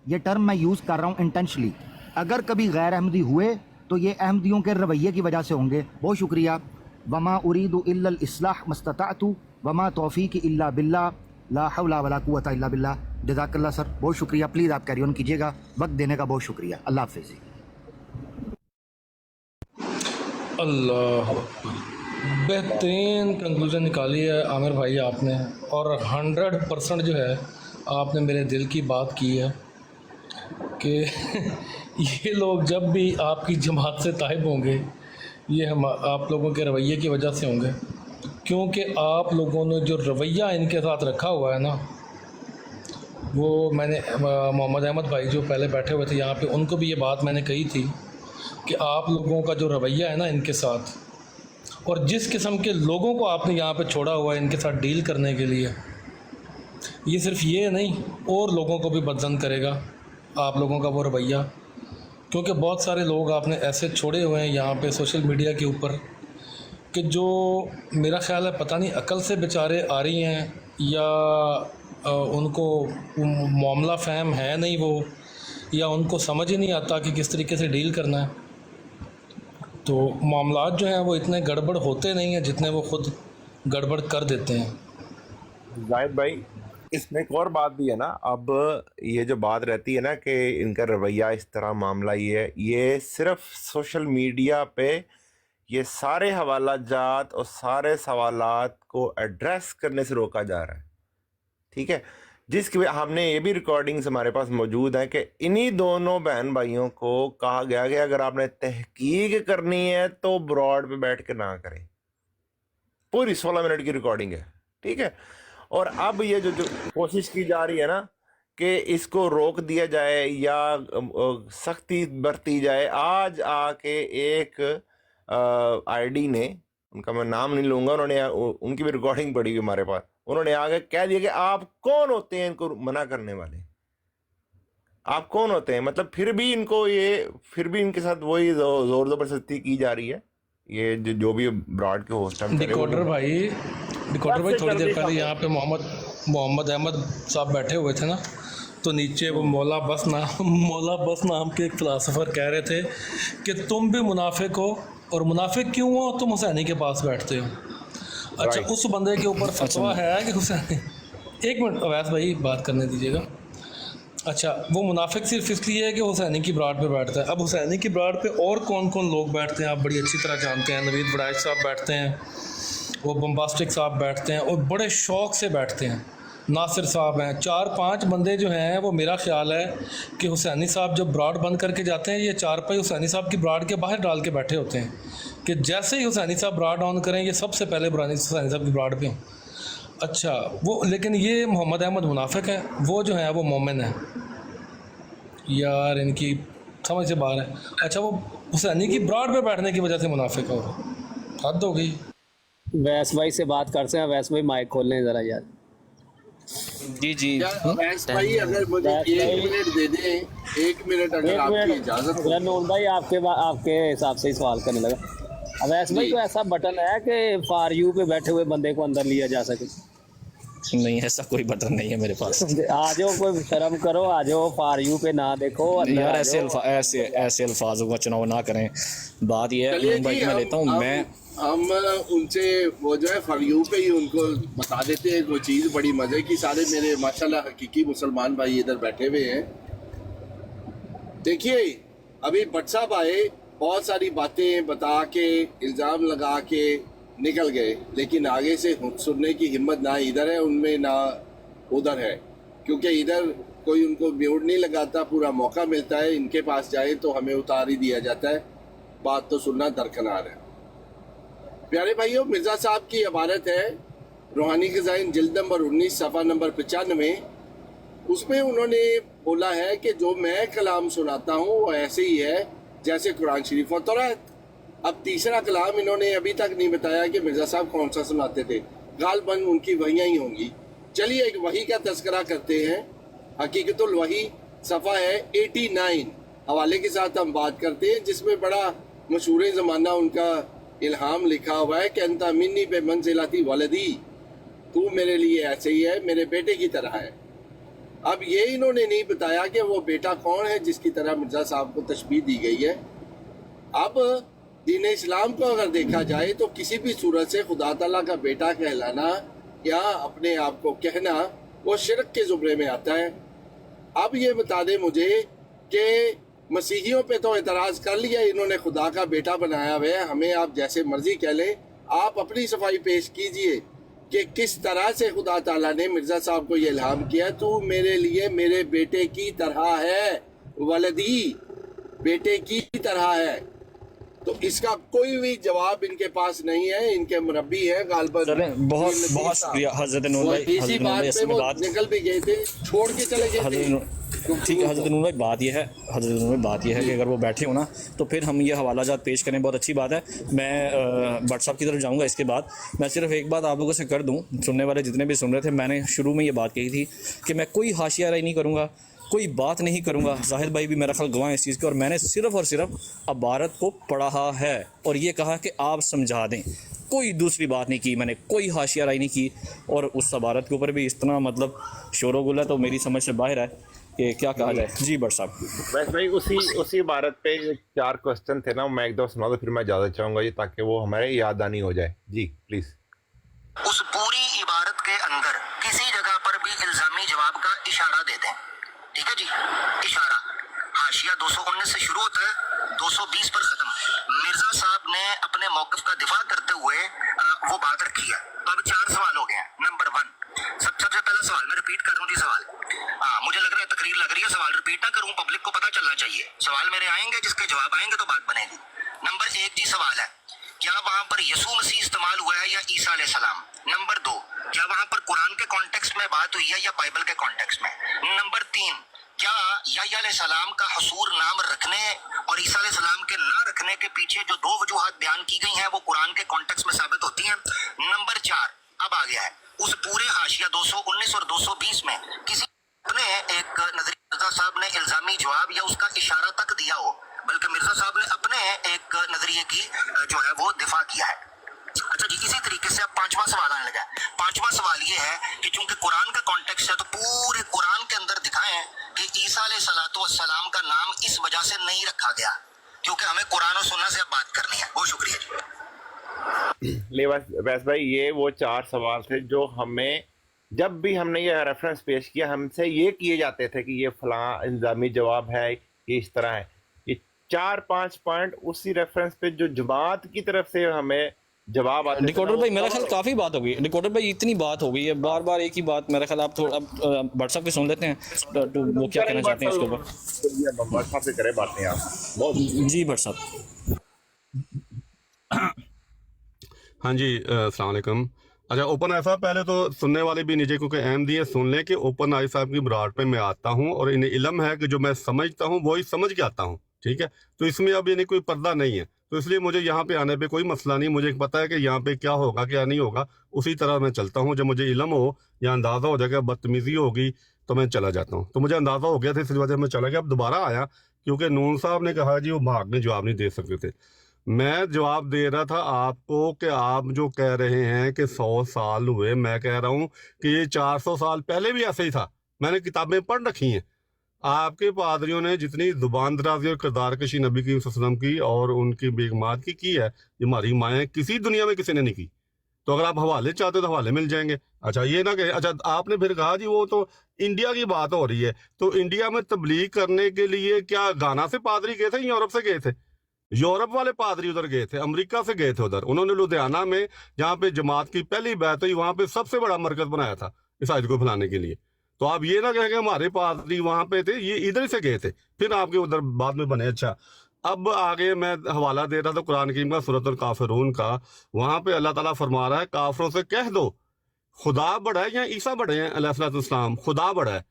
ये टर्म मैं यूज़ कर रहा हूँ इंटेंशनली, अगर कभी गैर अहमदी हुए तो ये अहमदियों के रवैये की वजह से होंगे। बहुत शुक्रिया। वमा उरीदु इल्लल इस्लाह मस्तताअतु वमा तौफीकी इल्ला बिल्लाह ला हौला वला कुव्वता इल्ला बिल्लाह। जज़ाकल्लाह सर, बहुत शुक्रिया। प्लीज़ आप कैरी ऑन कीजिएगा, वक्त देने का बहुत शुक्रिया। अल्लाह हाफ़िज़। अल्लाह बेहतरीन कंक्लूजन निकाली है आमिर भाई आपने, और 100% जो है आपने मेरे दिल की बात की है कि ये लोग जब भी आपकी जमात से ताइब होंगे ये हम आप लोगों के रवैये की वजह से होंगे, क्योंकि आप लोगों ने जो रवैया इनके साथ रखा हुआ है ना, वो मैंने मोहम्मद अहमद भाई जो पहले बैठे हुए थे यहाँ पे उनको भी ये बात मैंने कही थी कि आप लोगों का जो रवैया है ना इनके साथ, और जिस किस्म के लोगों को आपने यहाँ पे छोड़ा हुआ है इनके साथ डील करने के लिए, ये सिर्फ ये नहीं और लोगों को भी बदजन करेगा आप लोगों का वो रवैया, क्योंकि बहुत सारे लोग आपने ऐसे छोड़े हुए हैं यहाँ पे सोशल मीडिया के ऊपर कि जो मेरा ख्याल है पता नहीं अकल से बेचारे आ रही हैं या उनको मामला फ़हम है नहीं वो, या उनको समझ ही नहीं आता कि किस तरीके से डील करना है। तो मामलात जो हैं वो इतने गड़बड़ होते नहीं हैं जितने वो ख़ुद गड़बड़ कर देते हैं। जाहिद भाई, इसमें एक और बात भी है ना, अब ये जो बात रहती है ना कि इनका रवैया इस तरह मामला ये सिर्फ सोशल मीडिया पे ये सारे हवाला जात और सारे सवालात को एड्रेस करने से रोका जा रहा है, ठीक है। जिसकी हमने ये भी रिकॉर्डिंग्स हमारे पास मौजूद हैं कि इन्हीं दोनों बहन भाइयों को कहा गया कि अगर आपने तहकीक करनी है तो ब्रॉड पे बैठ के ना करें। पूरी 16 मिनट की रिकॉर्डिंग है, ठीक है। और अब ये जो कोशिश की जा रही है ना कि इसको रोक दिया जाए या सख्ती बरती जाए, आज आके एक आईडी ने, उनका मैं नाम नहीं लूँगा, उन्होंने उनकी भी रिकॉर्डिंग पड़ी हुई हमारे पास, उन्होंने आगे कह दिया कि आप कौन होते हैं इनको मना करने वाले, आप कौन होते हैं। मतलब फिर भी इनके साथ वही जोर जबरदस्ती की जा रही है। ये जो भी ब्रॉड के होस्ट हैं, डिकोडर भाई थोड़ी देर पहले यहाँ पे मोहम्मद अहमद साहब बैठे हुए थे ना, तो नीचे वो मौला बस नाम के एक फ़िलासफ़र कह रहे थे कि तुम भी मुनाफिक हो, और मुनाफिक क्यों हो, तुम हुसैनी के पास बैठते हो। अच्छा, उस बंदे के ऊपर फतवा है कि हुसैनी, एक मिनट अवैस भाई बात करने दीजिएगा। अच्छा, वो मुनाफिक सिर्फ इसलिए है कि हुसैनी की ब्राड पे बैठता है। अब हुसैनी की ब्राड पे और कौन कौन लोग बैठते हैं आप बड़ी अच्छी तरह जानते हैं। नवीद बड़ाइश साहब बैठते हैं, वो बम्बास्टिक साहब बैठते हैं और बड़े शौक़ से बैठते हैं। नासिर साहब हैं, 4-5 बंदे जो हैं वो मेरा ख्याल है कि हुसैनी साहब जब ब्राड बंद करके जाते हैं, ये चारपाई हुसैनी साहब की ब्राड के बाहर डाल के बैठे होते हैं कि जैसे ही हुसैनी साहब ब्राड ऑन करें ये सबसे पहले हुसैनी साहब की ब्राड पे हों। अच्छा, वो लेकिन ये मोहम्मद अहमद मुनाफिक है, वो जो है वो मोमिन है यार, इनकी समझ से बाहर है। अच्छा, वो हुसैनी की ब्राड पे बैठने की वजह से मुनाफिक हो, हद हो गई। वैस भाई से बात करते हैं। वैस भाई माइक खोल लें ज़रा यार। जी वैस भाई अगर मुझे 1 मिनट दे दें, 1 मिनट अगर आपकी इजाज़त हो। नून भाई आपके हिसाब से ही सवाल करने लगा। वैस भाई को ऐसा बटन है कि फॉर यू पे बैठे हुए बंदे को अंदर लिया जा सके? नहीं, ऐसा कोई बटन नहीं है मेरे पास। आ जाओ, कोई शर्म करो, आ जाओ, फॉर यू पे ना देखो यार, ऐसे अल्फाजों का चुनाव ना करें। बात ये है भाई, मैं लेता हूँ, हम उनसे वो जो है फॉर यू पे ही उनको बता देते हैं वो चीज़ बड़ी मज़े की। सारे मेरे माशाल्लाह हकीकी मुसलमान भाई इधर बैठे हुए हैं। देखिए, अभी भट्ट साहब आए, बहुत सारी बातें बता के, इल्ज़ाम लगा के निकल गए, लेकिन आगे से सुनने की हिम्मत ना इधर है उनमें ना उधर है, क्योंकि इधर कोई उनको म्यूट नहीं लगाता, पूरा मौका मिलता है, इनके पास जाए तो हमें उतार ही दिया जाता है। बात तो सुनना दरकिनार है। प्यारे भाइयों, मिर्ज़ा साहब की इबारत है रूहानी ख़ज़ाइन जिल्द नंबर 19 सफ़ा नंबर 95, उसमें उन्होंने बोला है कि जो मैं कलाम सुनाता हूँ वो ऐसे ही है जैसे कुरान शरीफ और तौरात। अब तीसरा कलाम इन्होंने अभी तक नहीं बताया कि मिर्ज़ा साहब कौन सा सुनाते थे, गालबन उनकी वहियाँ ही होंगी। चलिए एक वही का तज़किरा करते हैं। हकीकतुल वही सफ़ा है 89 हवाले के साथ हम बात करते हैं, जिसमें बड़ा मशहूर ज़माना उनका इल्हाम लिखा हुआ है कि अंता मिन्नी पे मंजिलाती वलदी, तू मेरे लिए ऐसे ही है, मेरे बेटे की तरह है। अब ये इन्होंने नहीं बताया कि वो बेटा कौन है जिसकी तरह मिर्ज़ा साहब को तशबीह दी गई है। अब दीन इस्लाम को अगर देखा जाए तो किसी भी सूरत से खुदा ताला का बेटा कहलाना या अपने आप को कहना वो शिरक के ज़ुमरे में आता है। अब ये बता दें मुझे कि मसीहियों पे तो एतराज़ कर लिया, इन्होंने खुदा का बेटा बनाया हुआ है, हमें आप जैसे मर्जी कह लें। आप अपनी सफाई पेश कीजिए कि किस तरह से खुदा ताला ने मिर्ज़ा साहब को ये इल्हाम किया, तू मेरे लिए मेरे बेटे की तरह है, वलदी, बेटे की तरह है। तो इसका कोई भी जवाब इनके पास नहीं है। इनके मुरब्बी है गालबन। बहुत शुक्रिया हज़रत नूर भाई। इसी बात पे वो निकल भी गए थे, छोड़ के चले गए थे। ठीक है हज़रत नूर भाई, बात यह है कि अगर वो बैठे हो ना तो फिर हम ये हवाला जात पेश करें, बहुत अच्छी बात है। मैं भट्ट साहब की तरफ जाऊंगा इसके बाद। मैं सिर्फ एक बात आप लोगों से कर दूं, सुनने वाले जितने भी सुन रहे थे, मैंने शुरू में ये बात कही थी कि मैं कोई हाशिया राय नहीं करूंगा, कोई बात नहीं करूंगा। जाहिद भाई भी मेरा ख्याल गवाह है इस चीज़ के, और मैंने सिर्फ और सिर्फ अबारत को पढ़ा है और ये कहा कि आप समझा दें, कोई दूसरी बात नहीं की, मैंने कोई हाशिया राय नहीं की। और उस अबारत के ऊपर भी इस तरह मतलब शोर गुल है तो मेरी समझ से बाहर है कि क्या कहा जाए। जी भट्ट साहब। वैसे भाई उसी इबारत पे 4 क्वेश्चन थे ना, मैं एक दो सुना दो फिर मैं इजाज़त चाहूँगा ये, ताकि वो हमारे याददानी हो जाए। जी प्लीज़। उस पूरी इबारत के अंदर किसी जगह पर भी इल्जामी जवाब का इशारा दे दें, ठीक है जी, इशारा। हाशिया 219 से शुरू होता है, 220 पर खत्म। मिर्जा साहब ने अपने मौक़िफ़ का दिफा करते हुए वो बात रखी है। अब 4 सवाल हो गए हैं। नंबर 1, सबसे पहला सवाल मैं रिपीट कर रहा हूँ जी। सवाल मुझे लग रहा है तकरीर लग रही है, सवाल रिपीट ना करूँ, पब्लिक को पता चलना चाहिए। सवाल मेरे आएंगे, जिसके जवाब आएंगे तो बात बनेगी। नंबर 1 जी सवाल है, क्या वहाँ पर यसू मसीह इस्तेमाल हुआ है या ईसा अलैहिस्सलाम? नंबर 2, क्या वहाँ पर कुरान के कॉन्टेक्स्ट में बात हुई है या बाइबल के कॉन्टेक्स्ट में? नंबर 3, क्या याह्या अलैहिस्सलाम का हुसूर नाम रखने और ईसा अलैहिस्सलाम के ना रखने के पीछे जो 2 वजूहात बयान की गई हैं वो कुरान के कॉन्टेक्स्ट में साबित होती हैं? नंबर 4, अब आ गया है उस पूरे हाशिया 219 और 220 में किसी ने एक मिर्जा साहब ने इल्जामी जवाब या उसका इशारा तक दिया हो, बल्कि मिर्जा साहब ने अपने एक नजरिए की जो है वो दिफा किया है। अच्छा जी, इसी तरीके से अब 5वां सवाल आने लगा है। 5वां सवाल ये है कि चूंकि कुरान का कॉन्टेक्स्ट है तो पूरे कुरान के अंदर दिखाएं कि ईसा अलैहिस्सलाम का नाम इस वजह से नहीं रखा गया, क्योंकि हमें कुरान और सुन्नत से अब बात करनी है। बहुत शुक्रिया जी। ले वैस भाई, ये वो 4 सवाल थे जो हमें जब भी हमने ये रेफरेंस पेश किया हमसे ये किए जाते थे कि ये फलां इंजामी जवाब है, ये इस तरह है। ये 4-5 पॉइंट उसी रेफरेंस पे जो जमात की तरफ से हमें जवाब आते। डिकोडर भाई मेरा ख्याल काफ़ी बात हो गई। डिकोडर भाई इतनी बात हो गई है, बार बार एक ही बात। मेरा ख्याल आप थोड़ा भट्ट साहब के सुन लेते हैं तो वो क्या कहना चाहते हैं इसके ऊपर। भट्ट साहब से करें बात नहीं आप। जी भट्ट साहब। हाँ जी, अस्सलाम वालेकुम। अच्छा, ओपन आई साहब पहले तो सुनने वाले भी नीचे क्योंकि अहम दिए सुन लें कि ओपन आई साहब की बुराहट पे मैं आता हूँ और इन्हें इल्म है कि जो मैं समझता हूँ वही समझ के आता हूँ, ठीक है। तो इसमें अब यानी कोई पर्दा नहीं है, तो इसलिए मुझे यहाँ पे आने पे कोई मसला नहीं। मुझे पता है कि यहाँ पे क्या होगा क्या नहीं होगा, उसी तरह मैं चलता हूँ। जब मुझे इल्म हो या अंदाज़ा हो जाएगा बदतमीज़ी होगी तो मैं चला जाता हूँ। तो मुझे अंदाज़ा हो गया था, इस वजह से मैं चला गया। अब दोबारा आया क्योंकि नून साहब ने कहा जी वो भाग में जवाब नहीं दे सकते थे। मैं जवाब दे रहा था आपको कि आप जो कह रहे हैं कि 100 साल हुए, मैं कह रहा हूँ कि ये 400 साल पहले भी ऐसे ही था। मैंने किताबें पढ़ रखी हैं। आपके पादरियों ने जितनी जुबान दराजी और किरदार कशी नबी करीम सल्लल्लाहु अलैहि वसल्लम की और उनकी बेगमात की है, ये हमारी माएँ किसी दुनिया में किसी ने नहीं की। तो अगर आप हवाले चाहते हो तो हवाले मिल जाएंगे। अच्छा ये ना कि अच्छा आपने फिर कहा जी वो तो इंडिया की बात हो रही है, तो इंडिया में तबलीग करने के लिए क्या गाना से पादरी गए थे, यूरोप से गए थे? यूरोप वाले पादरी उधर गए थे, अमेरिका से गए थे उधर, उन्होंने लुधियाना में जहाँ पे जमात की पहली बैत हुई वहाँ पे सबसे बड़ा मरकज बनाया था इस आयत को फैलाने के लिए। तो आप ये ना कहें कि हमारे पादरी वहाँ पे थे, ये इधर से गए थे, फिर आपके उधर बाद में बने। अच्छा, अब आगे मैं हवाला दे रहा था कुरान करीम का सूरत काफिरून का, वहाँ पे अल्लाह ताला फरमा रहा है काफरों से कह दो खुदा बड़ा है या ईसा बड़े हैं अलैहिस्सलाम, खुदा बड़ा है।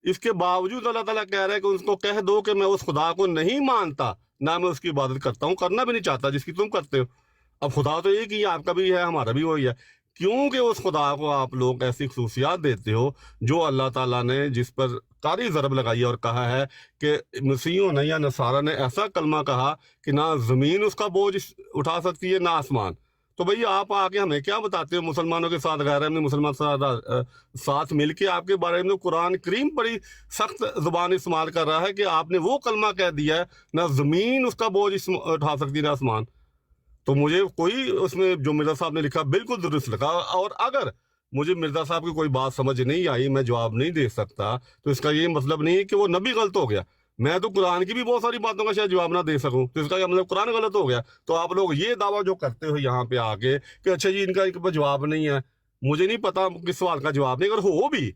इसके बावजूद अल्लाह ताला कह रहा है कि उसको कह दो कि मैं उस खुदा को नहीं मानता, ना मैं उसकी इबादत करता हूँ, करना भी नहीं चाहता जिसकी तुम करते हो। अब खुदा तो एक ही है, आपका भी है, हमारा भी वही है। क्योंकि उस खुदा को आप लोग ऐसी खसूसियात देते हो जो अल्लाह ताला ने जिस पर कारी ज़रब लगाई है और कहा है कि मसीहों ने या नसारा ने ऐसा कलमा कहा कि ना ज़मीन उसका बोझ उठा सकती है ना आसमान। तो भैया आप आके हमें क्या बताते हो मुसलमानों के साथ, गैर मुसलमान साथ मिलके आपके बारे में कुरान करीम बड़ी सख्त ज़ुबान इस्तेमाल कर रहा है कि आपने वो कलमा कह दिया है ना ज़मीन उसका बोझ उठा सकती है ना आसमान। तो मुझे कोई उसमें जो मिर्ज़ा साहब ने लिखा बिल्कुल दुरुस्त लगा, और अगर मुझे मिर्ज़ा साहब की कोई बात समझ नहीं आई, मैं जवाब नहीं दे सकता, तो इसका ये मतलब नहीं है कि वो नबी गलत हो गया। मैं तो कुरान की भी बहुत सारी बातों का शायद जवाब ना दे सकूं, तो इसका मतलब कुरान गलत हो गया। तो आप लोग ये दावा जो करते हो यहाँ पे आके कि अच्छा जी इनका एक जवाब नहीं है, मुझे नहीं पता किस सवाल का जवाब नहीं, अगर हो भी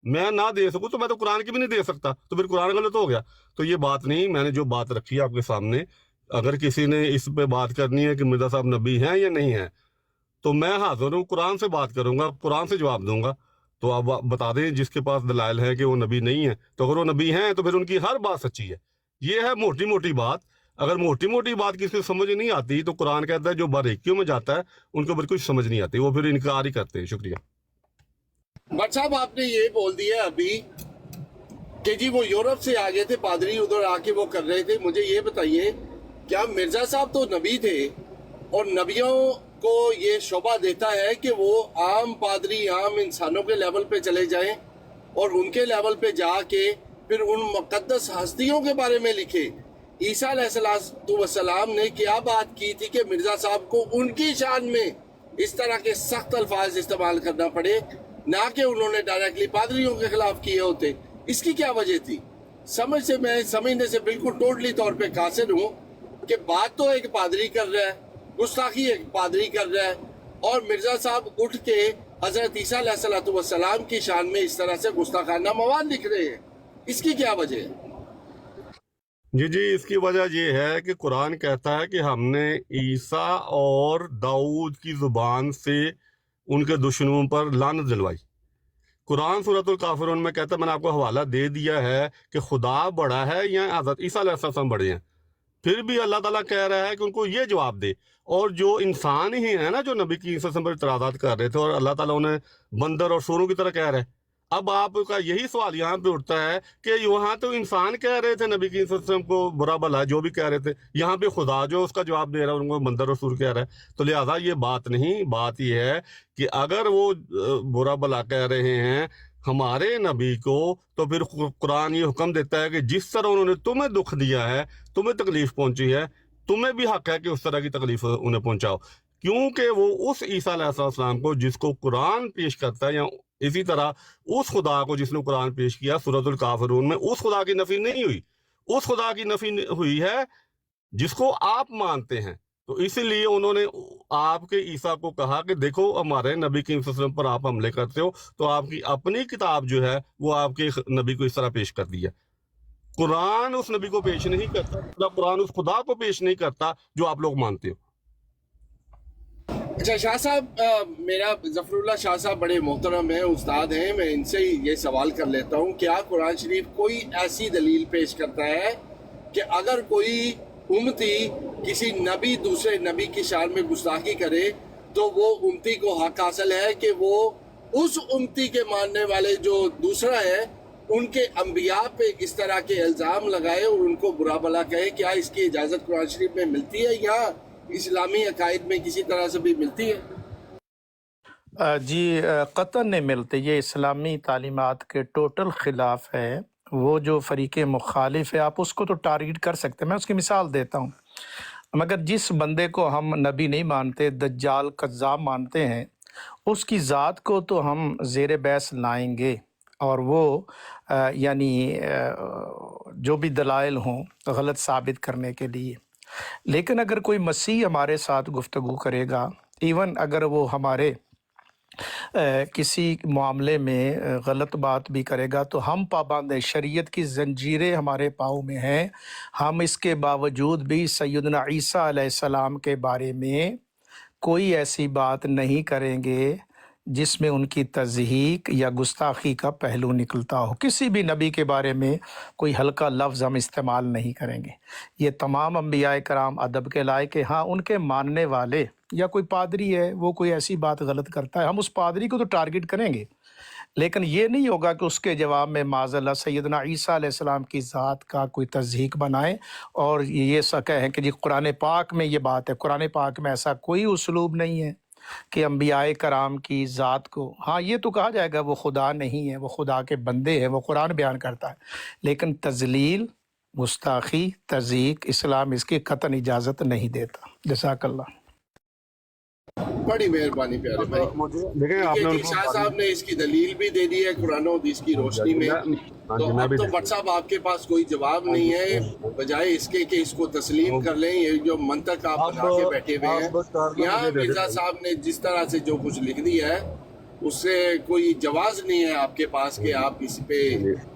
मैं ना दे सकूं तो मैं तो कुरान की भी नहीं दे सकता, तो फिर कुरान गलत हो गया। तो ये बात नहीं, मैंने जो बात रखी है आपके सामने, अगर किसी ने इस पे बात करनी है कि मिर्ज़ा साहब नबी हैं या नहीं है, तो मैं हाजिर हूँ, कुरान से बात करूंगा, कुरान से जवाब दूंगा। तो आप बता दें जिसके पास दलाइल है कि वो नबी नहीं है, तो अगर वो नबी हैं तो फिर उनकी हर बात सच्ची है। ये है मोटी मोटी बात। अगर मोटी मोटी बात किसी को समझ नहीं आती तो कुरान कहता है जो बारीकियों में जाता है उनको बिल्कुल समझ नहीं आती, वो फिर इनकार ही करते हैं। शुक्रिया। बट साहब आपने ये बोल दिया अभी कि जी वो यूरोप से आ गए थे पादरी, उधर आके वो कर रहे थे। मुझे ये बताइए, क्या मिर्जा साहब तो नबी थे और नबियों को ये शोभा देता है कि वो आम पादरी आम इंसानों के लेवल पे चले जाएं और उनके लेवल पे जाके फिर उन मुकद्दस हस्तियों के बारे में लिखे? ईसा अलैहिस्सलाम ने क्या बात की थी कि मिर्जा साहब को उनकी शान में इस तरह के सख्त अल्फाज इस्तेमाल करना पड़े, ना कि उन्होंने डायरेक्टली पादरियों के खिलाफ किए होते? इसकी क्या वजह थी? समझने से बिल्कुल टोटली तौर पे कासिर हूँ कि बात तो एक पादरी कर रहा है, गुस्ताखी एक पादरी कर रहा है, और मिर्जा साहब उठ के हजरत ईसा अलैहिस्सलाम की शान में इस तरह से गुस्ताखाना मवाद लिख रहे हैं। इसकी क्या वजह है? जी, इसकी वजह ये है कि कुरान कहता है कि हमने ईसा और दाऊद की ज़ुबान से उनके दुश्मनों पर लानत दिलवाई। कुरान सूरतुल काफिरून में कहता है, मैंने आपको हवाला दे दिया है कि खुदा बड़ा है या हज़रत ईसा अलैहिस्सलाम बड़े हैं। फिर भी अल्लाह ताला कह रहा है कि उनको ये जवाब दे। और जो इंसान ही है ना जो नबी की इज्जत पर इतराज़ात कर रहे थे, और अल्लाह ताला उन्हें बंदर और सूरों की तरह कह रहा है। अब आपका यही सवाल यहाँ पे उठता है कि वहाँ तो इंसान कह रहे थे नबी की इज्जत को बुरा भला जो भी कह रहे थे, यहाँ पे खुदा जो उसका जवाब दे रहा है उनको बंदर और सूर कह रहा है। तो लिहाजा ये बात नहीं, बात ये है कि अगर वो बुरा भला कह रहे हैं हमारे नबी को, तो फिर कुरान ये हुक्म देता है कि जिस तरह उन्होंने तुम्हें दुख दिया है, तुम्हें तकलीफ पहुंची है, तुम्हें भी हक है कि उस तरह की तकलीफ उन्हें पहुंचाओ। क्योंकि वो उस ईसा अलैहिस्सलाम को जिसको कुरान पेश करता है, या इसी तरह उस खुदा को जिसने कुरान पेश किया सूरतुल काफिरून में, उस खुदा की नफी नहीं हुई, उस खुदा की नफी हुई है जिसको आप मानते हैं। तो इसीलिए उन्होंने आपके ईसा को कहा कि देखो हमारे नबी के वसल्लम पर आप हमले करते हो, तो आपकी अपनी किताब जो है वो आपके नबी को इस तरह पेश कर दी है। कुरान उस नबी को पेश नहीं करता, कुरान उस खुदा को पेश नहीं करता जो आप लोग मानते हो। अच्छा शाह साहब, मेरा जफरुल्लाह शाह साहब बड़े मोहतरम हैं, उस्ताद हैं, मैं इनसे ही ये सवाल कर लेता हूँ, क्या कुरान शरीफ कोई ऐसी दलील पेश करता है कि अगर कोई उम्मती किसी नबी दूसरे नबी की शान में गुस्ताखी करे तो वो उम्मती को हक हासिल है कि वो उस उम्मती के मानने वाले जो दूसरा है उनके अंबिया पे इस तरह के इल्ज़ाम लगाए और उनको बुरा भला कहे? क्या इसकी इजाज़त कुरान शरीफ में मिलती है या इस्लामी अकायद में किसी तरह से भी मिलती है? जी कतन नहीं मिलती, ये इस्लामी तालीमात के टोटल ख़िलाफ़ है। वो जो फ़रीक़ मुखालिफ है आप उसको तो टारगेट कर सकते हैं, मैं उसकी मिसाल देता हूँ। मगर जिस बंदे को हम नबी नहीं मानते, दज्जाल कज़्ज़ाब मानते हैं, उसकी ज़ात को तो हम ज़ेर बहस लाएंगे, और वो यानी जो भी दलाइल हों गलत साबित करने के लिए, لیکن اگر کوئی مسیح ہمارے ساتھ گفتگو کرے گا، ایون اگر وہ ہمارے کسی معاملے میں غلط بات بھی کرے گا تو ہم پابند ہیں، شریعت کی زنجیریں ہمارے پاؤں میں ہیں، ہم اس کے باوجود بھی سیدنا عیسیٰ علیہ السلام کے بارے میں کوئی ایسی بات نہیں کریں گے جس میں ان کی تضحیق یا گستاخی کا پہلو نکلتا ہو۔ کسی بھی نبی کے بارے میں کوئی ہلکا لفظ ہم استعمال نہیں کریں گے۔ یہ تمام انبیاء کرام ادب کے لائق ہیں۔ ہاں، ان کے ماننے والے یا کوئی پادری ہے وہ کوئی ایسی بات غلط کرتا ہے، ہم اس پادری کو تو ٹارگٹ کریں گے، لیکن یہ نہیں ہوگا کہ اس کے جواب میں معاذ اللہ سیدنا عیسیٰ علیہ السلام کی ذات کا کوئی تضحیق بنائیں اور یہ سا کہیں کہ جی قرآن پاک میں یہ بات ہے۔ قرآن پاک میں ایسا کوئی اسلوب نہیں ہے کہ انبیاء کرام کی ذات کو، ہاں یہ تو کہا جائے گا وہ خدا نہیں ہے، وہ خدا کے بندے ہیں، وہ قرآن بیان کرتا ہے، لیکن تذلیل، گستاخی، تضحیق اسلام اس کی قطعاً اجازت نہیں دیتا۔ جزاک اللہ۔ بڑی مہربانی پیارے بھائی۔ دیکھیں آپ نے جی شاہ صاحب نے اس کی دلیل بھی دے دی ہے قرآن و حدیث کی روشنی میں، تو اب تو بٹ صاحب آپ کے پاس کوئی جواب نہیں ہے، بجائے اس کے کہ اس کو تسلیم کر لیں۔ یہ جو منطق آپ بنا کے بیٹھے ہوئے ہیں، یہاں مرزا صاحب نے جس طرح سے جو کچھ لکھ دیا ہے اس سے کوئی جواز نہیں ہے آپ کے پاس کہ آپ اس پہ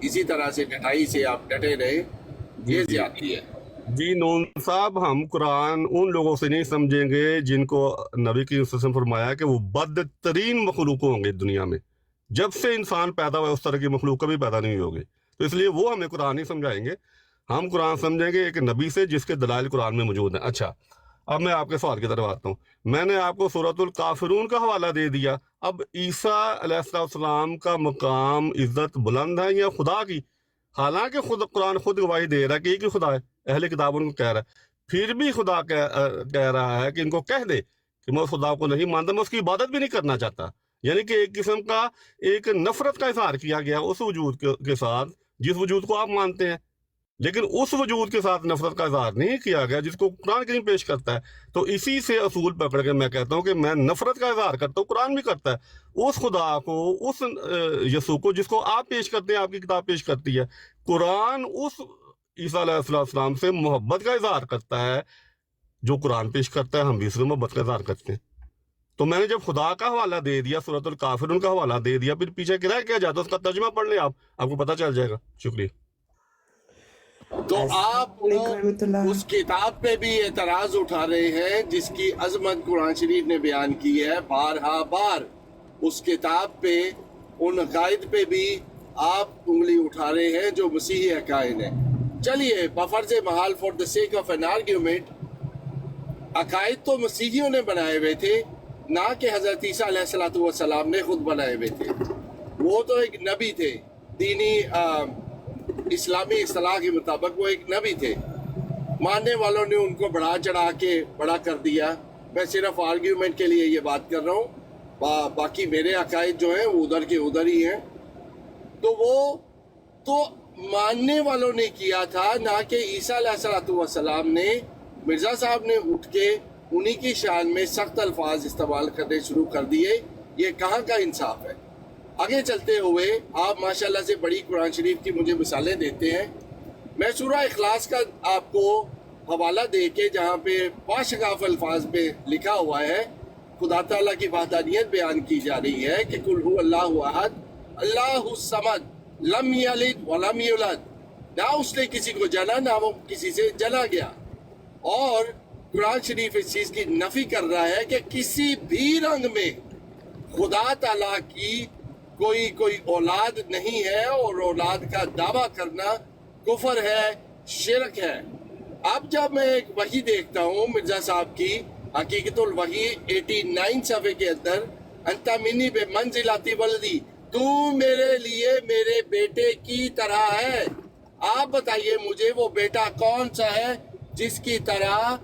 اسی طرح سے ڈٹائی سے آپ ڈٹے رہے، یہ زیادتی ہے۔ جی نون صاحب، ہم قرآن ان لوگوں سے نہیں سمجھیں گے جن کو نبی کی وسلم فرمایا کہ وہ بدترین مخلوق ہوں گے دنیا میں۔ جب سے انسان پیدا ہوا اس طرح کی مخلوق کبھی پیدا نہیں ہوگی، تو اس لیے وہ ہمیں قرآن نہیں سمجھائیں گے۔ ہم قرآن سمجھیں گے ایک نبی سے جس کے دلائل قرآن میں موجود ہیں۔ اچھا، اب میں آپ کے سوال کی طرف آتا ہوں۔ میں نے آپ کو سورۃ الکافرون کا حوالہ دے دیا۔ اب عیسیٰ علیہ السلام کا مقام عزت بلند ہے یا خدا کی؟ حالانکہ قرآن خود گواہی دے رہا ہے کہ ایک ہی خدا ہے، اہل کتاب ان کو کہہ رہا ہے، پھر بھی خدا کہہ رہا ہے کہ ان کو کہہ دے کہ میں اس خدا کو نہیں مانتا، میں اس کی عبادت بھی نہیں کرنا چاہتا۔ یعنی کہ ایک قسم کا ایک نفرت کا اظہار کیا گیا اس وجود کے ساتھ جس وجود کو آپ مانتے ہیں، لیکن اس وجود کے ساتھ نفرت کا اظہار نہیں کیا گیا جس کو قرآن کریم پیش کرتا ہے۔ تو اسی سے اصول پکڑ کے میں کہتا ہوں کہ میں نفرت کا اظہار کرتا ہوں، قرآن بھی کرتا ہے، اس خدا کو، اس یسوع کو جس کو آپ پیش کرتے ہیں، آپ کی کتاب پیش کرتی ہے۔ قرآن اس عیسیٰ علیہ السلام سے محبت کا اظہار کرتا ہے جو قرآن پیش کرتا ہے، ہم بھی اس سے محبت کا اظہار کرتے ہیں۔ تو میں نے جب خدا کا حوالہ دے دیا، سورۃ الکافرون کا حوالہ دے دیا، پھر پیچھے رہ کیا جاتا، اس کا ترجمہ پڑھ لیں، آپ کو پتہ چل جائے گا۔ شکریہ۔ تو آپ اس کتاب پہ بھی اعتراض اٹھا رہے ہیں جس کی عظمت قرآن شریف نے بیان کی ہے بارہا بار۔ اس کتاب پہ، ان عقائد پہ بھی آپ انگلی اٹھا رہے ہیں جو مسیحی عقائد ہیں۔ چلیے بفرض محال for the sake of an argument, عقائد تو مسیحیوں نے بنائے ہوئے تھے، نہ کہ حضرت عیسیٰ علیہ السلام نے خود بنائے ہوئے تھے۔ وہ تو ایک نبی تھے، دینی اسلامی اصطلاح کے مطابق وہ ایک نبی تھے۔ ماننے والوں نے ان کو بڑھا چڑھا کے بڑا کر دیا۔ میں صرف آرگیومنٹ کے لیے یہ بات کر رہا ہوں، باقی میرے عقائد جو ہیں وہ ادھر کے ادھر ہی ہیں۔ تو وہ تو ماننے والوں نے کیا تھا، نہ کہ عیسیٰ علیہ السلام نے۔ مرزا صاحب نے اٹھ کے انہی کی شان میں سخت الفاظ استعمال کرنے شروع کر دیے۔ یہ کہاں کا انصاف ہے؟ آگے چلتے ہوئے آپ ماشاءاللہ سے بڑی قرآن شریف کی مجھے مثالیں دیتے ہیں۔ میں سورہ اخلاص کا آپ کو حوالہ دے کے، جہاں پہ باشگاف الفاظ پہ لکھا ہوا ہے، خدا تعالیٰ کی وحدانیت بیان کی جا رہی ہے کہ قل هو اللہ احد اللہ الصمد لم یلد ولم یولد، نہ اس نے کسی کو جنا نہ وہ کسی سے جنا گیا۔ اور قرآن شریف اس چیز کی نفی کر رہا ہے کہ کسی بھی رنگ میں خدا تعالیٰ کی کوئی اولاد نہیں ہے، اور اولاد کا دعویٰ کرنا کفر ہے، شرک ہے۔ اب جب میں ایک وحی دیکھتا ہوں مرزا صاحب کی حقیقت الوحی 89 صفحے کے اندر، انت منی بے منزلتی ولدی، تو میرے لیے میرے بیٹے کی طرح ہے۔ آپ بتائیے مجھے وہ بیٹا کون سا ہے جس کی طرح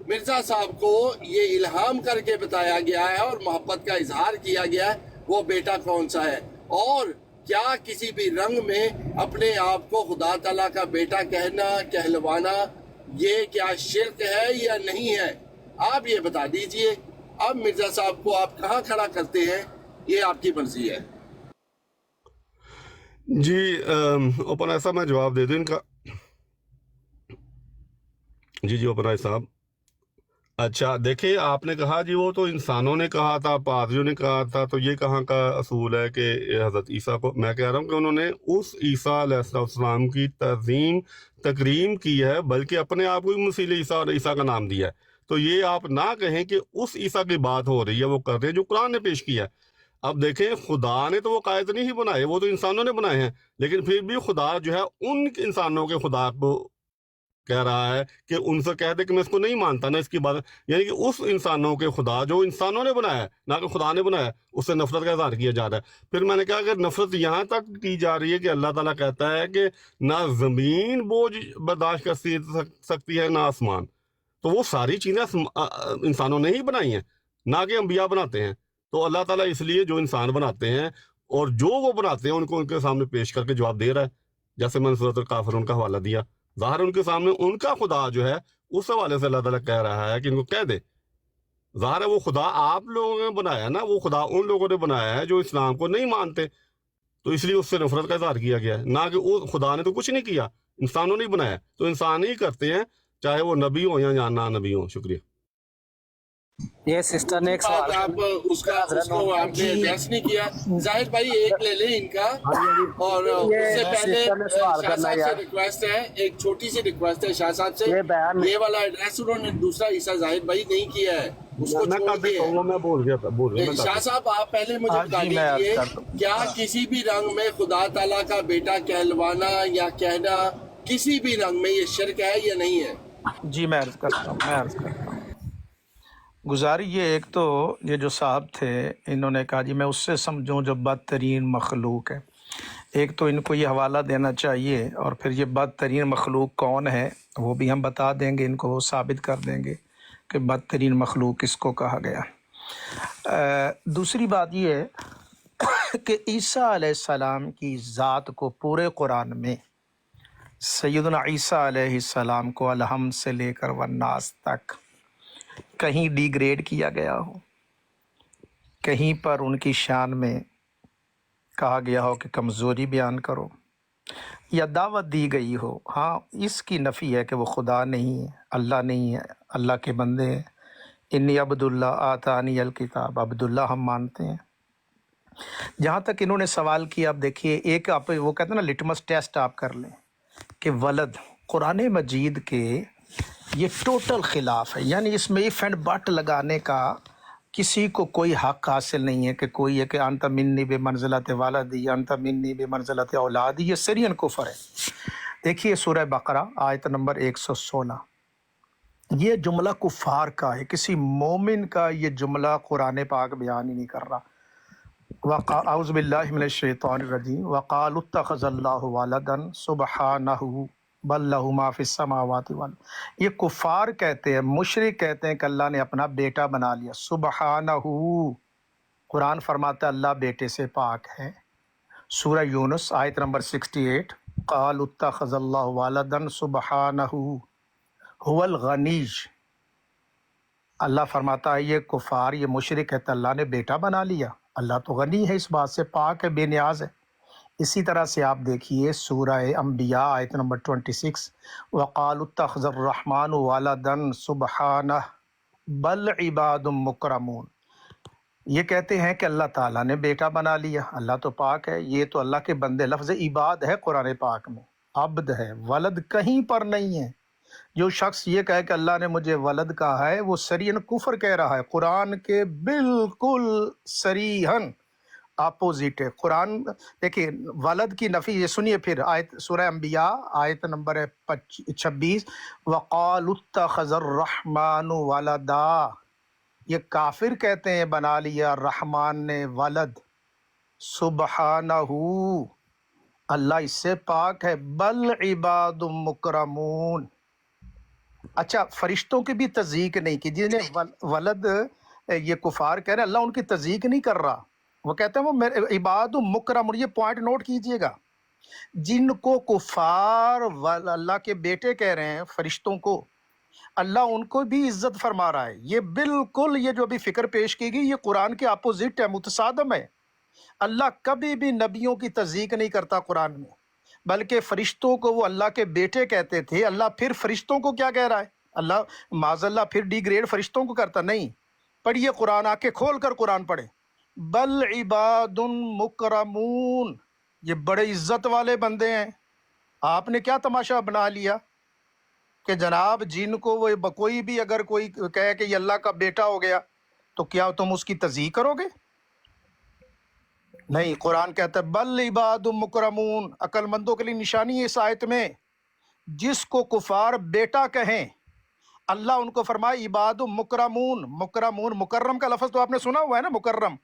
مرزا صاحب کو یہ الہام کر کے بتایا گیا ہے اور محبت کا اظہار کیا گیا ہے، وہ بیٹا کون سا ہے؟ اور کیا کسی بھی رنگ میں اپنے آپ کو خدا تعالیٰ کا بیٹا کہنا، کہلوانا، یہ کیا شرک ہے یا نہیں ہے؟ آپ یہ بتا دیجئے۔ اب مرزا صاحب کو آپ کہاں کھڑا کرتے ہیں، یہ آپ کی مرضی ہے۔ جی اوپن ایسا میں جواب دے دوں ان کا۔ جی جی اوپن صاحب. اچھا دیکھیں آپ نے کہا جی وہ تو انسانوں نے کہا تھا، پادریوں نے کہا تھا، تو یہ کہاں کا اصول ہے کہ حضرت عیسیٰ کو، میں کہہ رہا ہوں کہ انہوں نے اس عیسیٰ علیہ السلام کی تعظیم تکریم کی ہے، بلکہ اپنے آپ کو بھی مسیح عیسیٰ اور عیسیٰ کا نام دیا ہے. تو یہ آپ نہ کہیں کہ اس عیسیٰ کی بات ہو رہی ہے، وہ کر رہے ہیں جو قرآن نے پیش کیا ہے. اب دیکھیں خدا نے تو وہ قائد نہیں ہی بنائے، وہ تو انسانوں نے بنائے ہیں، لیکن پھر بھی خدا جو ہے ان انسانوں کے خدا کو کہہ رہا ہے کہ ان سے کہہ دے کہ میں اس کو نہیں مانتا نہ اس کی بات، یعنی کہ اس انسانوں کے خدا جو انسانوں نے بنایا ہے نہ کہ خدا نے بنایا ہے، اس سے نفرت کا اظہار کیا جا رہا ہے. پھر میں نے کہا کہ نفرت یہاں تک کی جا رہی ہے کہ اللہ تعالیٰ کہتا ہے کہ نہ زمین بوجھ برداشت کر سکتی ہے نہ آسمان. تو وہ ساری چیزیں انسانوں نے ہی بنائی ہیں، نہ کہ انبیاء بناتے ہیں. تو اللہ تعالیٰ اس لیے جو انسان بناتے ہیں اور جو وہ بناتے ہیں ان کو ان کے سامنے پیش کر کے جواب دے رہا ہے. جیسے میں نے سورۃ الکافرون کا حوالہ دیا، ظاہر ان کے سامنے ان کا خدا جو ہے اس حوالے سے اللہ تعالیٰ کہہ رہا ہے کہ ان کو کہہ دے. ظاہر ہے وہ خدا آپ لوگوں نے بنایا نا، وہ خدا ان لوگوں نے بنایا ہے جو اسلام کو نہیں مانتے، تو اس لیے اس سے نفرت کا اظہار کیا گیا ہے، نہ کہ وہ خدا نے تو کچھ نہیں کیا، انسانوں نے بنایا. تو انسان ہی کرتے ہیں، چاہے وہ نبی ہوں یا نہ نبی ہوں. شکریہ. یہ سسٹر نے ایک سوال آپ اس کو آپ نے ایڈریس نہیں کیا. ظاہر بھائی ایک لے لیں ان کا، اور اس سے پہلے شاہ صاحب سے ریکویسٹ ہے، ایک چھوٹی سی ریکویسٹ ہے شاہ صاحب سے، یہ والا ایڈریس انہوں نے دوسرا عیسیٰ ظاہر بھائی نہیں کیا ہے، اس کو چھوڑ دیا. میں بول گیا شاہ صاحب آپ پہلے مجھے بتا دیجیے، کیا کسی بھی رنگ میں خدا تعالیٰ کا بیٹا کہلوانا یا کہنا کسی بھی رنگ میں یہ شرک ہے یا نہیں ہے؟ جی میں عرض کرتا ہوں. گزاری یہ ایک تو یہ جو صاحب تھے انہوں نے کہا جی میں اس سے سمجھوں جو بدترین مخلوق ہے. ایک تو ان کو یہ حوالہ دینا چاہیے، اور پھر یہ بدترین مخلوق کون ہے وہ بھی ہم بتا دیں گے، ان کو وہ ثابت کر دیں گے کہ بدترین مخلوق کس کو کہا گیا. دوسری بات یہ ہے کہ عیسیٰ علیہ السلام کی ذات کو پورے قرآن میں سیدنا عیسیٰ علیہ السلام کو الحمد سے لے کر والناس تک کہیں ڈی گریڈ کیا گیا ہو، کہیں پر ان کی شان میں کہا گیا ہو کہ کمزوری بیان کرو، یا دعوت دی گئی ہو. ہاں اس کی نفی ہے کہ وہ خدا نہیں ہے، اللہ نہیں ہے، اللہ کے بندے ہیں. انی عبداللہ آتانی الکتاب، عبداللہ ہم مانتے ہیں. جہاں تک انہوں نے سوال کیا، اب دیکھیے ایک آپ وہ کہتے ہیں نا لٹمس ٹیسٹ آپ کر لیں کہ ولد قرآن مجید کے یہ ٹوٹل خلاف ہے، یعنی اس میں ایف اینڈ بٹ لگانے کا کسی کو کوئی حق حاصل نہیں ہے کہ کوئی ہے کہ انت منی بے منزلت والدی، انت منی بے منزلت اولادی، یہ سرین کفر ہے. دیکھیے سورہ بقرہ آیت نمبر 116، یہ جملہ کفار کا ہے، کسی مومن کا یہ جملہ قرآن پاک بیان ہی نہیں کر رہا. اعوذ باللہ من الشیطان الرجیم وقالوا اتخذ اللہ ولدا سبحانہ بل لہ ما فی السماوات والارض. یہ کفار کہتے ہیں، مشرک کہتے ہیں کہ اللہ نے اپنا بیٹا بنا لیا. سبحانہ، قرآن فرماتا ہے اللہ بیٹے سے پاک ہے. سورہ یونس آیت نمبر 68، قالوا اتخذ اللہ ولدا سبحانہ هو الغنی. اللہ فرماتا ہے یہ کفار، یہ مشرک کہتا ہے اللہ نے بیٹا بنا لیا. اللہ تو غنی ہے، اس بات سے پاک ہے، بے نیاز ہے. اسی طرح سے آپ دیکھیے سورہ انبیاء آیت نمبر 26، وقالوا اتخذ الرحمن ولدا سبحانہ بل عباد مکرمون. یہ کہتے ہیں کہ اللہ تعالیٰ نے بیٹا بنا لیا، اللہ تو پاک ہے. یہ تو اللہ کے بندے، لفظ عباد ہے قرآن پاک میں، عبد ہے، ولد کہیں پر نہیں ہے. جو شخص یہ کہے کہ اللہ نے مجھے ولد کہا ہے وہ سریحاً کفر کہہ رہا ہے، قرآن کے بالکل صریحاً اپوزٹ ہے. قرآن دیکھیں ولد کی نفی، یہ سنیے پھر آیت سورہ انبیاء آیت نمبر 26، وقالوا اتخذ الرحمن ولدا. یہ کافر کہتے ہیں بنا لیا رحمان نے ولد. سبحانہ، اللہ اس سے پاک ہے. بل عباد مکرمون. اچھا فرشتوں کی بھی تصدیق نہیں کی، جنہیں ولد یہ کفار کہہ رہے ہیں، اللہ ان کی تصدیق نہیں کر رہا. وہ کہتے ہیں وہ میرے عباد مکرم. اور یہ پوائنٹ نوٹ کیجئے گا، جن کو کفار اللہ کے بیٹے کہہ رہے ہیں فرشتوں کو، اللہ ان کو بھی عزت فرما رہا ہے. یہ بالکل یہ جو ابھی فکر پیش کی گئی یہ قرآن کے اپوزٹ ہے، متصادم ہے. اللہ کبھی بھی نبیوں کی تصدیق نہیں کرتا قرآن میں، بلکہ فرشتوں کو وہ اللہ کے بیٹے کہتے تھے. اللہ پھر فرشتوں کو کیا کہہ رہا ہے؟ اللہ معاذ اللہ پھر ڈی گریڈ فرشتوں کو کرتا نہیں. پڑھیے قرآن، آ کے کھول کر قرآن پڑھیں. بل عباد مکرمون، یہ بڑے عزت والے بندے ہیں. آپ نے کیا تماشا بنا لیا کہ جناب جن کو وہ کوئی بھی اگر کوئی کہے کہ یہ اللہ کا بیٹا ہو گیا تو کیا تم اس کی تذییع کرو گے؟ نہیں، قرآن کہتا ہے بل عباد مکرمون. عقل مندوں کے لیے نشانی ہے اس آیت میں. جس کو کفار بیٹا کہیں اللہ ان کو فرمائے عباد مکرمون. مکرمون، مکرم کا لفظ تو آپ نے سنا ہوا ہے نا، مکرم.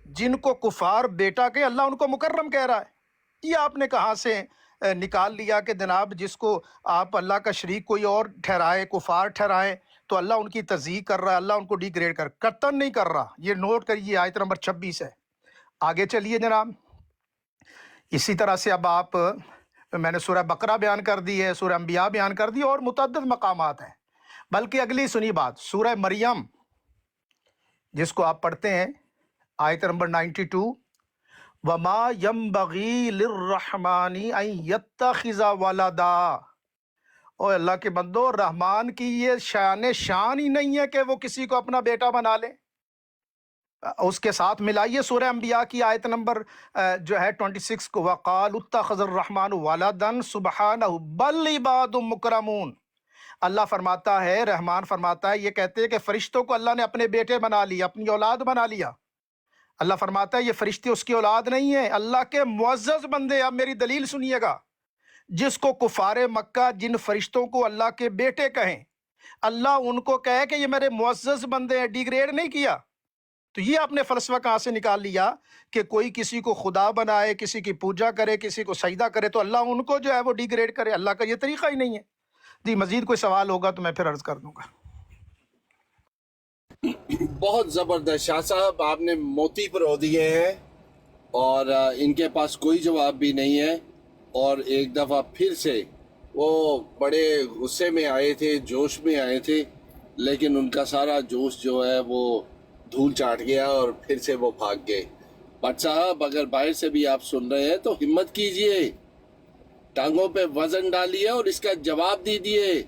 جن کو کفار بیٹا کہیں اللہ ان کو مکرم کہہ رہا ہے. یہ آپ نے کہاں سے نکال لیا کہ جناب جس کو آپ اللہ کا شریک کوئی اور ٹھہرائے، کفار ٹھہرائے، تو اللہ ان کی تذییع کر رہا ہے، اللہ ان کو ڈی گریڈ قطعاً نہیں کر رہا. یہ نوٹ کریے، آیت نمبر 26 ہے. آگے چلیے جناب. اسی طرح سے اب آپ، میں نے سورہ بقرہ بیان کر دی ہے، سورہ انبیاء بیان کر دی، اور متعدد مقامات ہیں. بلکہ اگلی سنی بات، سورہ مریم جس کو آپ پڑھتے ہیں، آیت نمبر 92، وَمَا يَنبَغِي لِلرَّحْمَنِ أَن يَتَّخِذَ وَلَدًا. اور اللہ کے بندو، رحمان کی یہ شان ہی نہیں ہے کہ وہ کسی کو اپنا بیٹا بنا لے. اس کے ساتھ ملائیے سورہ انبیاء کی آیت نمبر جو ہے 26 کو، وَقَالُوا اتَّخَذَ الرَّحْمَنُ وَلَدًا سُبْحَانَهُ بَلْ عِبَادٌ مُكْرَمُونَ. اللہ فرماتا ہے، رحمان فرماتا ہے، یہ کہتے ہیں کہ فرشتوں کو اللہ نے اپنے بیٹے بنا لیا، اپنی اولاد بنا لیا. اللہ فرماتا ہے یہ فرشتے اس کی اولاد نہیں ہیں، اللہ کے معزز بندے. اب میری دلیل سنیے گا. جس کو کفار مکہ جن فرشتوں کو اللہ کے بیٹے کہیں، اللہ ان کو کہے کہ یہ میرے معزز بندے ہیں، ڈی گریڈ نہیں کیا. تو یہ آپ نے فلسفہ کہاں سے نکال لیا کہ کوئی کسی کو خدا بنائے، کسی کی پوجا کرے، کسی کو سجدہ کرے تو اللہ ان کو جو ہے وہ ڈی گریڈ کرے؟ اللہ کا یہ طریقہ ہی نہیں ہے. جی مزید کوئی سوال ہوگا تو میں پھر عرض کر دوں گا. بہت زبردست شاہ صاحب، آپ نے موتی پرو دیے ہیں اور ان کے پاس کوئی جواب بھی نہیں ہے. اور ایک دفعہ پھر سے وہ بڑے غصے میں آئے تھے، جوش میں آئے تھے، لیکن ان کا سارا جوش جو ہے وہ دھول چاٹ گیا اور پھر سے وہ بھاگ گئے. بٹ صاحب اگر باہر سے بھی آپ سن رہے ہیں تو ہمت کیجئے، ٹانگوں پہ وزن ڈالیے اور اس کا جواب دیجئے.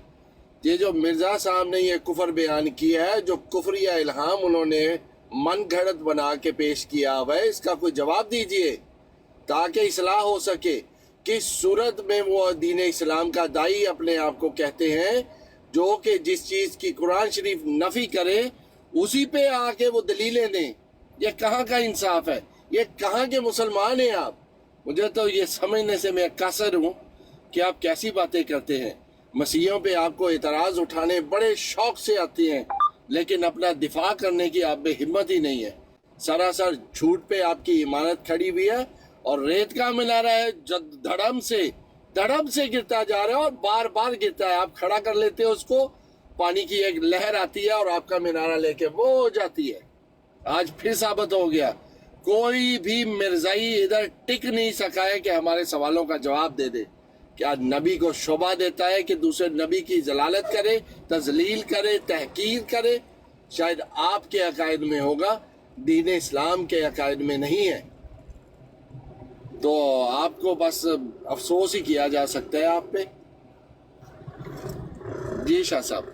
یہ جو مرزا صاحب نے یہ کفر بیان کیا ہے، جو کفریہ الہام انہوں نے من گھڑت بنا کے پیش کیا ہوا ہے، اس کا کوئی جواب دیجئے تاکہ اصلاح ہو سکے. کس صورت میں وہ دین اسلام کا دائی اپنے آپ کو کہتے ہیں، جو کہ جس چیز کی قرآن شریف نفی کرے اسی پہ آ کے وہ دلیلیں دیں؟ یہ کہاں کا انصاف ہے؟ یہ کہاں کے مسلمان ہیں آپ؟ مجھے تو یہ سمجھنے سے میں قاصر ہوں کہ آپ کیسی باتیں کرتے ہیں. مسیحیوں پہ آپ کو اعتراض اٹھانے بڑے شوق سے آتے ہیں، لیکن اپنا دفاع کرنے کی آپ میں ہمت ہی نہیں ہے. سراسر جھوٹ پہ آپ کی عمارت کھڑی ہوئی ہے اور ریت کا ملا رہا ہے، دھڑم سے گرتا جا رہا ہے اور بار بار گرتا ہے. آپ کھڑا کر لیتے ہو اس کو، پانی کی ایک لہر آتی ہے اور آپ کا مینارہ لے کے وہ ہو جاتی ہے. آج پھر ثابت ہو گیا، کوئی بھی مرزائی ادھر ٹک نہیں سکا ہے کہ ہمارے سوالوں کا جواب دے دے. کیا نبی کو شعبہ دیتا ہے کہ دوسرے نبی کی ضلالت کرے، تذلیل کرے، تحقیر کرے؟ شاید آپ کے عقائد میں ہوگا، دین اسلام کے عقائد میں نہیں ہے. تو آپ کو بس افسوس ہی کیا جا سکتا ہے آپ پہ. جی شاہ صاحب.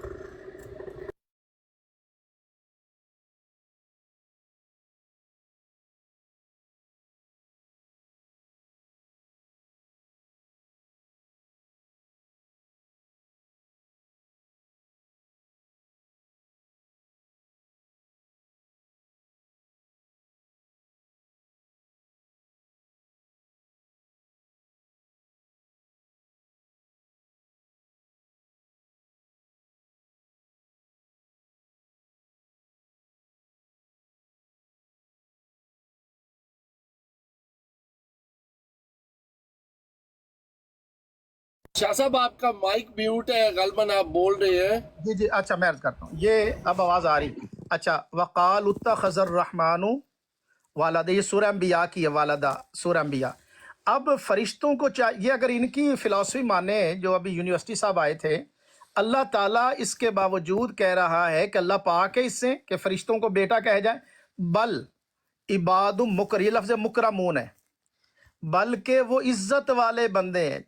شاہ صاحب آپ کا مائک میوٹ ہے، غالباً آپ بول رہے ہیں. جی اچھا میں عرض کرتا ہوں. یہ اب آواز آ رہی؟ اچھا. وَقَالُوا اتَّخَذَ الرَّحْمَنُ وَلَدًا، یہ سورہ انبیاء کی ہے، والدہ سورہ انبیاء. اب فرشتوں کو یہ اگر ان کی فلسفی مانے، جو ابھی یونیورسٹی صاحب آئے تھے، اللہ تعالیٰ اس کے باوجود کہہ رہا ہے کہ اللہ پاک ہے اس سے کہ فرشتوں کو بیٹا کہہ جائے. بل عباد یہ لفظ مکرمون ہے، بلکہ وہ عزت والے بندے ہیں.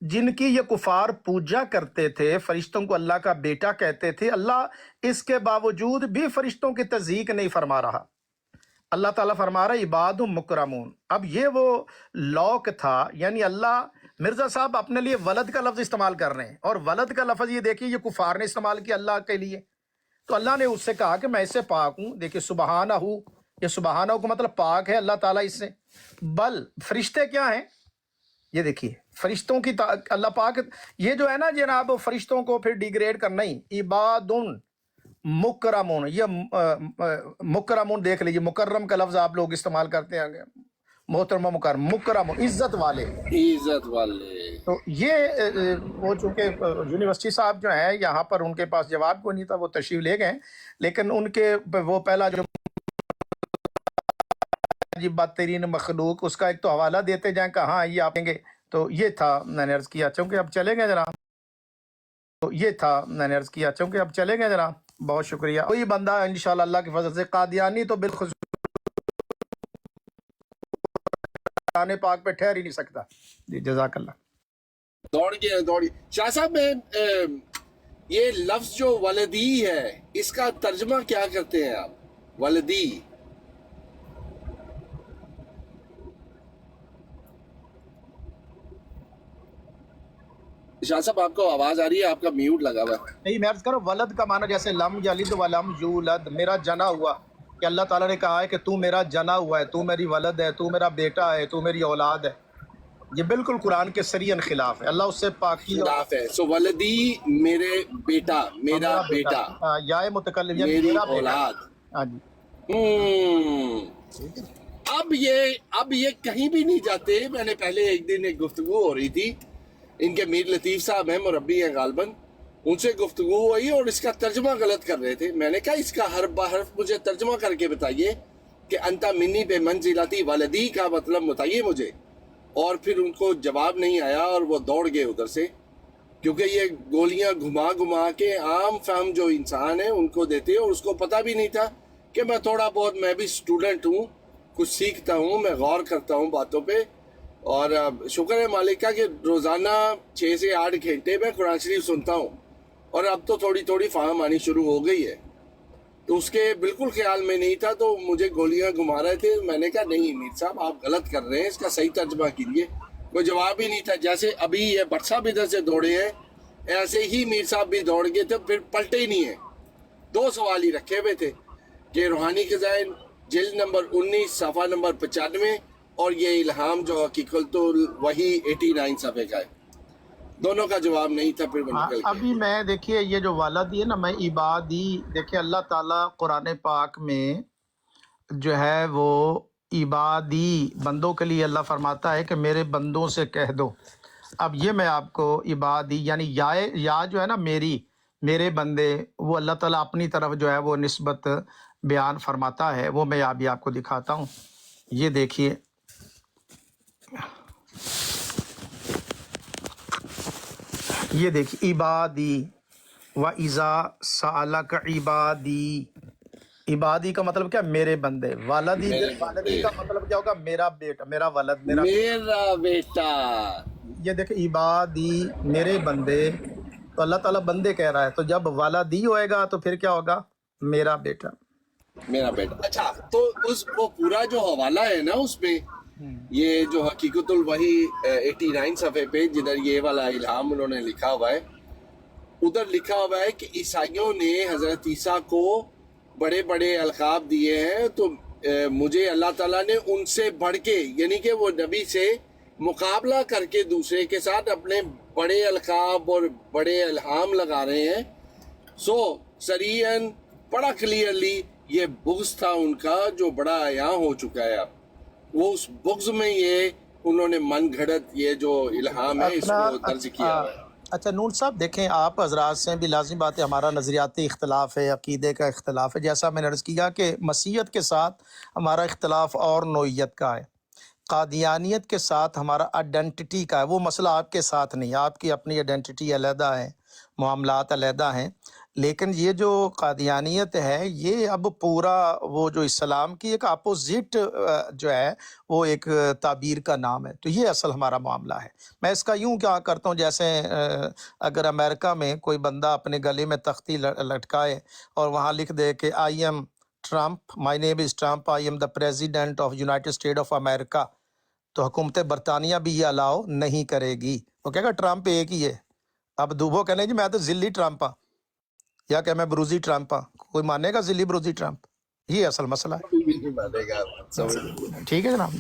جن کی یہ کفار پوجا کرتے تھے، فرشتوں کو اللہ کا بیٹا کہتے تھے، اللہ اس کے باوجود بھی فرشتوں کی تصدیق نہیں فرما رہا۔ اللہ تعالیٰ فرما رہا ہے عباد مکرمون۔ اب یہ وہ لوک تھا، یعنی اللہ مرزا صاحب اپنے لیے ولد کا لفظ استعمال کر رہے ہیں، اور ولد کا لفظ یہ دیکھیے یہ کفار نے استعمال کیا اللہ کے لیے، تو اللہ نے اس سے کہا کہ میں اس سے پاک ہوں۔ دیکھیے سبحانہ ہو، یہ سبحانہ کا مطلب پاک ہے اللہ تعالیٰ اس سے۔ بل فرشتے کیا ہیں؟ یہ دیکھیے فرشتوں کی اللہ پاک، یہ جو ہے نا جناب فرشتوں کو پھر ڈیگریڈ کرنا ہی، عبادن مکرمون، یہ مکرمون دیکھ لیجیے، مکرم کا لفظ آپ لوگ استعمال کرتے ہیں، محترم و مکرم، مکرم عزت والے، عزت والے۔ تو یہ وہ چونکہ یونیورسٹی صاحب جو ہیں یہاں پر ان کے پاس جواب کوئی نہیں تھا، وہ تشریف لے گئے، لیکن ان کے وہ پہلا جو بدترین مخلوق اس کا ایک تو حوالہ دیتے جائیں کہاں یہ آپ دیں گے، تو یہ تھا میں نے عرض کیا، چونکہ اب چلے گئے جناب، تو یہ تھا میں نے عرض کیا، چونکہ اب چلے گئے جناب، بہت شکریہ۔ کوئی بندہ انشاءاللہ اللہ کی فضل سے قادیانی تو بالخصوص قرآن پاک پہ ٹھہر ہی نہیں سکتا۔ جی جزاک اللہ۔ دوڑ گئے شاہ صاحب، میں یہ لفظ جو ولدی ہے اس کا ترجمہ کیا کرتے ہیں آپ؟ ولدی شاہ صاحب آپ کو آواز آ رہی ہے؟ آپ کا میوٹ لگا ہوا ہے۔ نہیں میں عرض کروں ولد کا معنی جیسے لم یلد ولم یولد، میرا جنا ہوا، کہ اللہ تعالیٰ نے کہا ہے کہ تو میرا جنا ہوا ہے، تو میری ولد ہے، تو میرا بیٹا ہے، تو میری اولاد ہے۔ یہ بالکل قرآن کے صریحاً خلاف ہے، اللہ اس سے پاکی خلاف ہے۔ سو ولدی میرے بیٹا، میرا بیٹا، یا متکلم یعنی میری میرا بیٹا۔ اولاد۔ ہاں جی۔ اب یہ کہیں بھی نہیں جاتے۔ میں نے پہلے ایک دن ایک گفتگو ہو رہی تھی، ان کے میر لطیف صاحب ہیں، مربی ہیں غالباً، ان سے گفتگو ہوئی اور اس کا ترجمہ غلط کر رہے تھے۔ میں نے کہا اس کا حرف بحرف مجھے ترجمہ کر کے بتائیے کہ انتا منی بے منزلتی ولدی کا مطلب بتائیے مجھے، اور پھر ان کو جواب نہیں آیا اور وہ دوڑ گئے ادھر سے، کیونکہ یہ گولیاں گھما کے عام فہم جو انسان ہیں ان کو دیتے، اور اس کو پتہ بھی نہیں تھا کہ میں تھوڑا بہت، میں بھی اسٹوڈنٹ ہوں، کچھ سیکھتا ہوں، میں غور کرتا ہوں باتوں پہ، اور شکر ہے مالک کا کہ روزانہ 6 سے 8 گھنٹے میں قرآن شریف سنتا ہوں، اور اب تو تھوڑی فہم آنی شروع ہو گئی ہے۔ تو اس کے بالکل خیال میں نہیں تھا، تو مجھے گولیاں گھما رہے تھے۔ میں نے کہا نہیں میر صاحب آپ غلط کر رہے ہیں، اس کا صحیح ترجمہ کیجیے۔ کوئی جواب ہی نہیں تھا۔ جیسے ابھی یہ بٹ صاحب ادھر سے دوڑے ہیں، ایسے ہی میر صاحب بھی دوڑ گئے تھے، پھر پلٹے ہی نہیں ہیں۔ 2 سوال ہی رکھے ہوئے تھے کہ روحانی خزائن جلد نمبر 19 صفحہ نمبر 95 اور یہ الہام جو حقیقت وہی 89 صفحے کا ہے، دونوں کا جواب نہیں تھا۔ پھر ابھی میں دیکھیے یہ جو والدی ہے نا، میں عبادی، دیکھیے اللہ تعالیٰ قرآن پاک میں جو ہے وہ عبادی بندوں کے لیے اللہ فرماتا ہے کہ میرے بندوں سے کہہ دو۔ اب یہ میں آپ کو عبادی یعنی یا جو ہے نا میرے بندے، وہ اللہ تعالیٰ اپنی طرف جو ہے وہ نسبت بیان فرماتا ہے، وہ میں ابھی آپ کو دکھاتا ہوں۔ یہ دیکھیے یہ دیکھیے عبادی وَإِذَا سَأَلَكَ عِبَادِي، عبادی کا مطلب کیا؟ میرے بندے۔ والدی کا مطلب کیا ہوگا؟ میرا بیٹا، میرا ولد، میرا بیٹا۔ یہ دیکھیں عبادی میرے بندے، تو اللہ تعالیٰ بندے کہہ رہا ہے، تو جب والدی ہوئے گا تو پھر کیا ہوگا؟ میرا بیٹا، میرا بیٹا۔ اچھا تو وہ پورا جو حوالہ ہے نا اس میں، یہ جو حقیقت الوحی 89 صفحے پہ جدھر یہ والا الہام انہوں نے لکھا ہوا ہے، ادھر لکھا ہوا ہے کہ عیسائیوں نے حضرت عیسیٰ کو بڑے بڑے القاب دیے ہیں، تو مجھے اللہ تعالیٰ نے ان سے بڑھ کے، یعنی کہ وہ نبی سے مقابلہ کر کے دوسرے کے ساتھ اپنے بڑے القاب اور بڑے الہام لگا رہے ہیں۔ سو سریعاً بڑا کلیئرلی یہ بغض تھا ان کا جو بڑا عیاں ہو چکا ہے اب، وہ اس بغض میں یہ انہوں نے من گھڑت یہ جو الہام ہے اس کو درج کیا ہوا ہے۔ اچھا نون صاحب دیکھیں، آپ حضرات سے بھی لازم بات ہے، ہمارا نظریاتی اختلاف ہے، عقیدے کا اختلاف ہے، جیسا میں نے عرض کیا کہ مسیحیت کے ساتھ ہمارا اختلاف اور نوعیت کا ہے، قادیانیت کے ساتھ ہمارا آئیڈینٹی کا ہے، وہ مسئلہ آپ کے ساتھ نہیں، آپ کی اپنی آئیڈینٹی علیحدہ ہے، معاملات علیحدہ ہیں، لیکن یہ جو قادیانیت ہے یہ اب پورا وہ جو اسلام کی ایک اپوزٹ جو ہے وہ ایک تعبیر کا نام ہے. تو یہ اصل ہمارا معاملہ ہے. میں اس کا یوں کیا کرتا ہوں، جیسے اگر امریکہ میں کوئی بندہ اپنے گلے میں تختی لٹکائے اور وہاں لکھ دے کہ I am Trump, my name is Trump, I am the president of United state of America, تو حکومت برطانیہ بھی یہ الاؤ نہیں کرے گی. وہ کہے گا ٹرمپ ایک ہی ہے. اب وہ کہنے جی میں تو ذلی ٹرمپ ہاں، یا کہ میں بروزی ٹرمپ ہاں. کوئی مانے گا ذلی بروزی ٹرمپ؟ یہ اصل مسئلہ ہے. ٹھیک ہے جناب.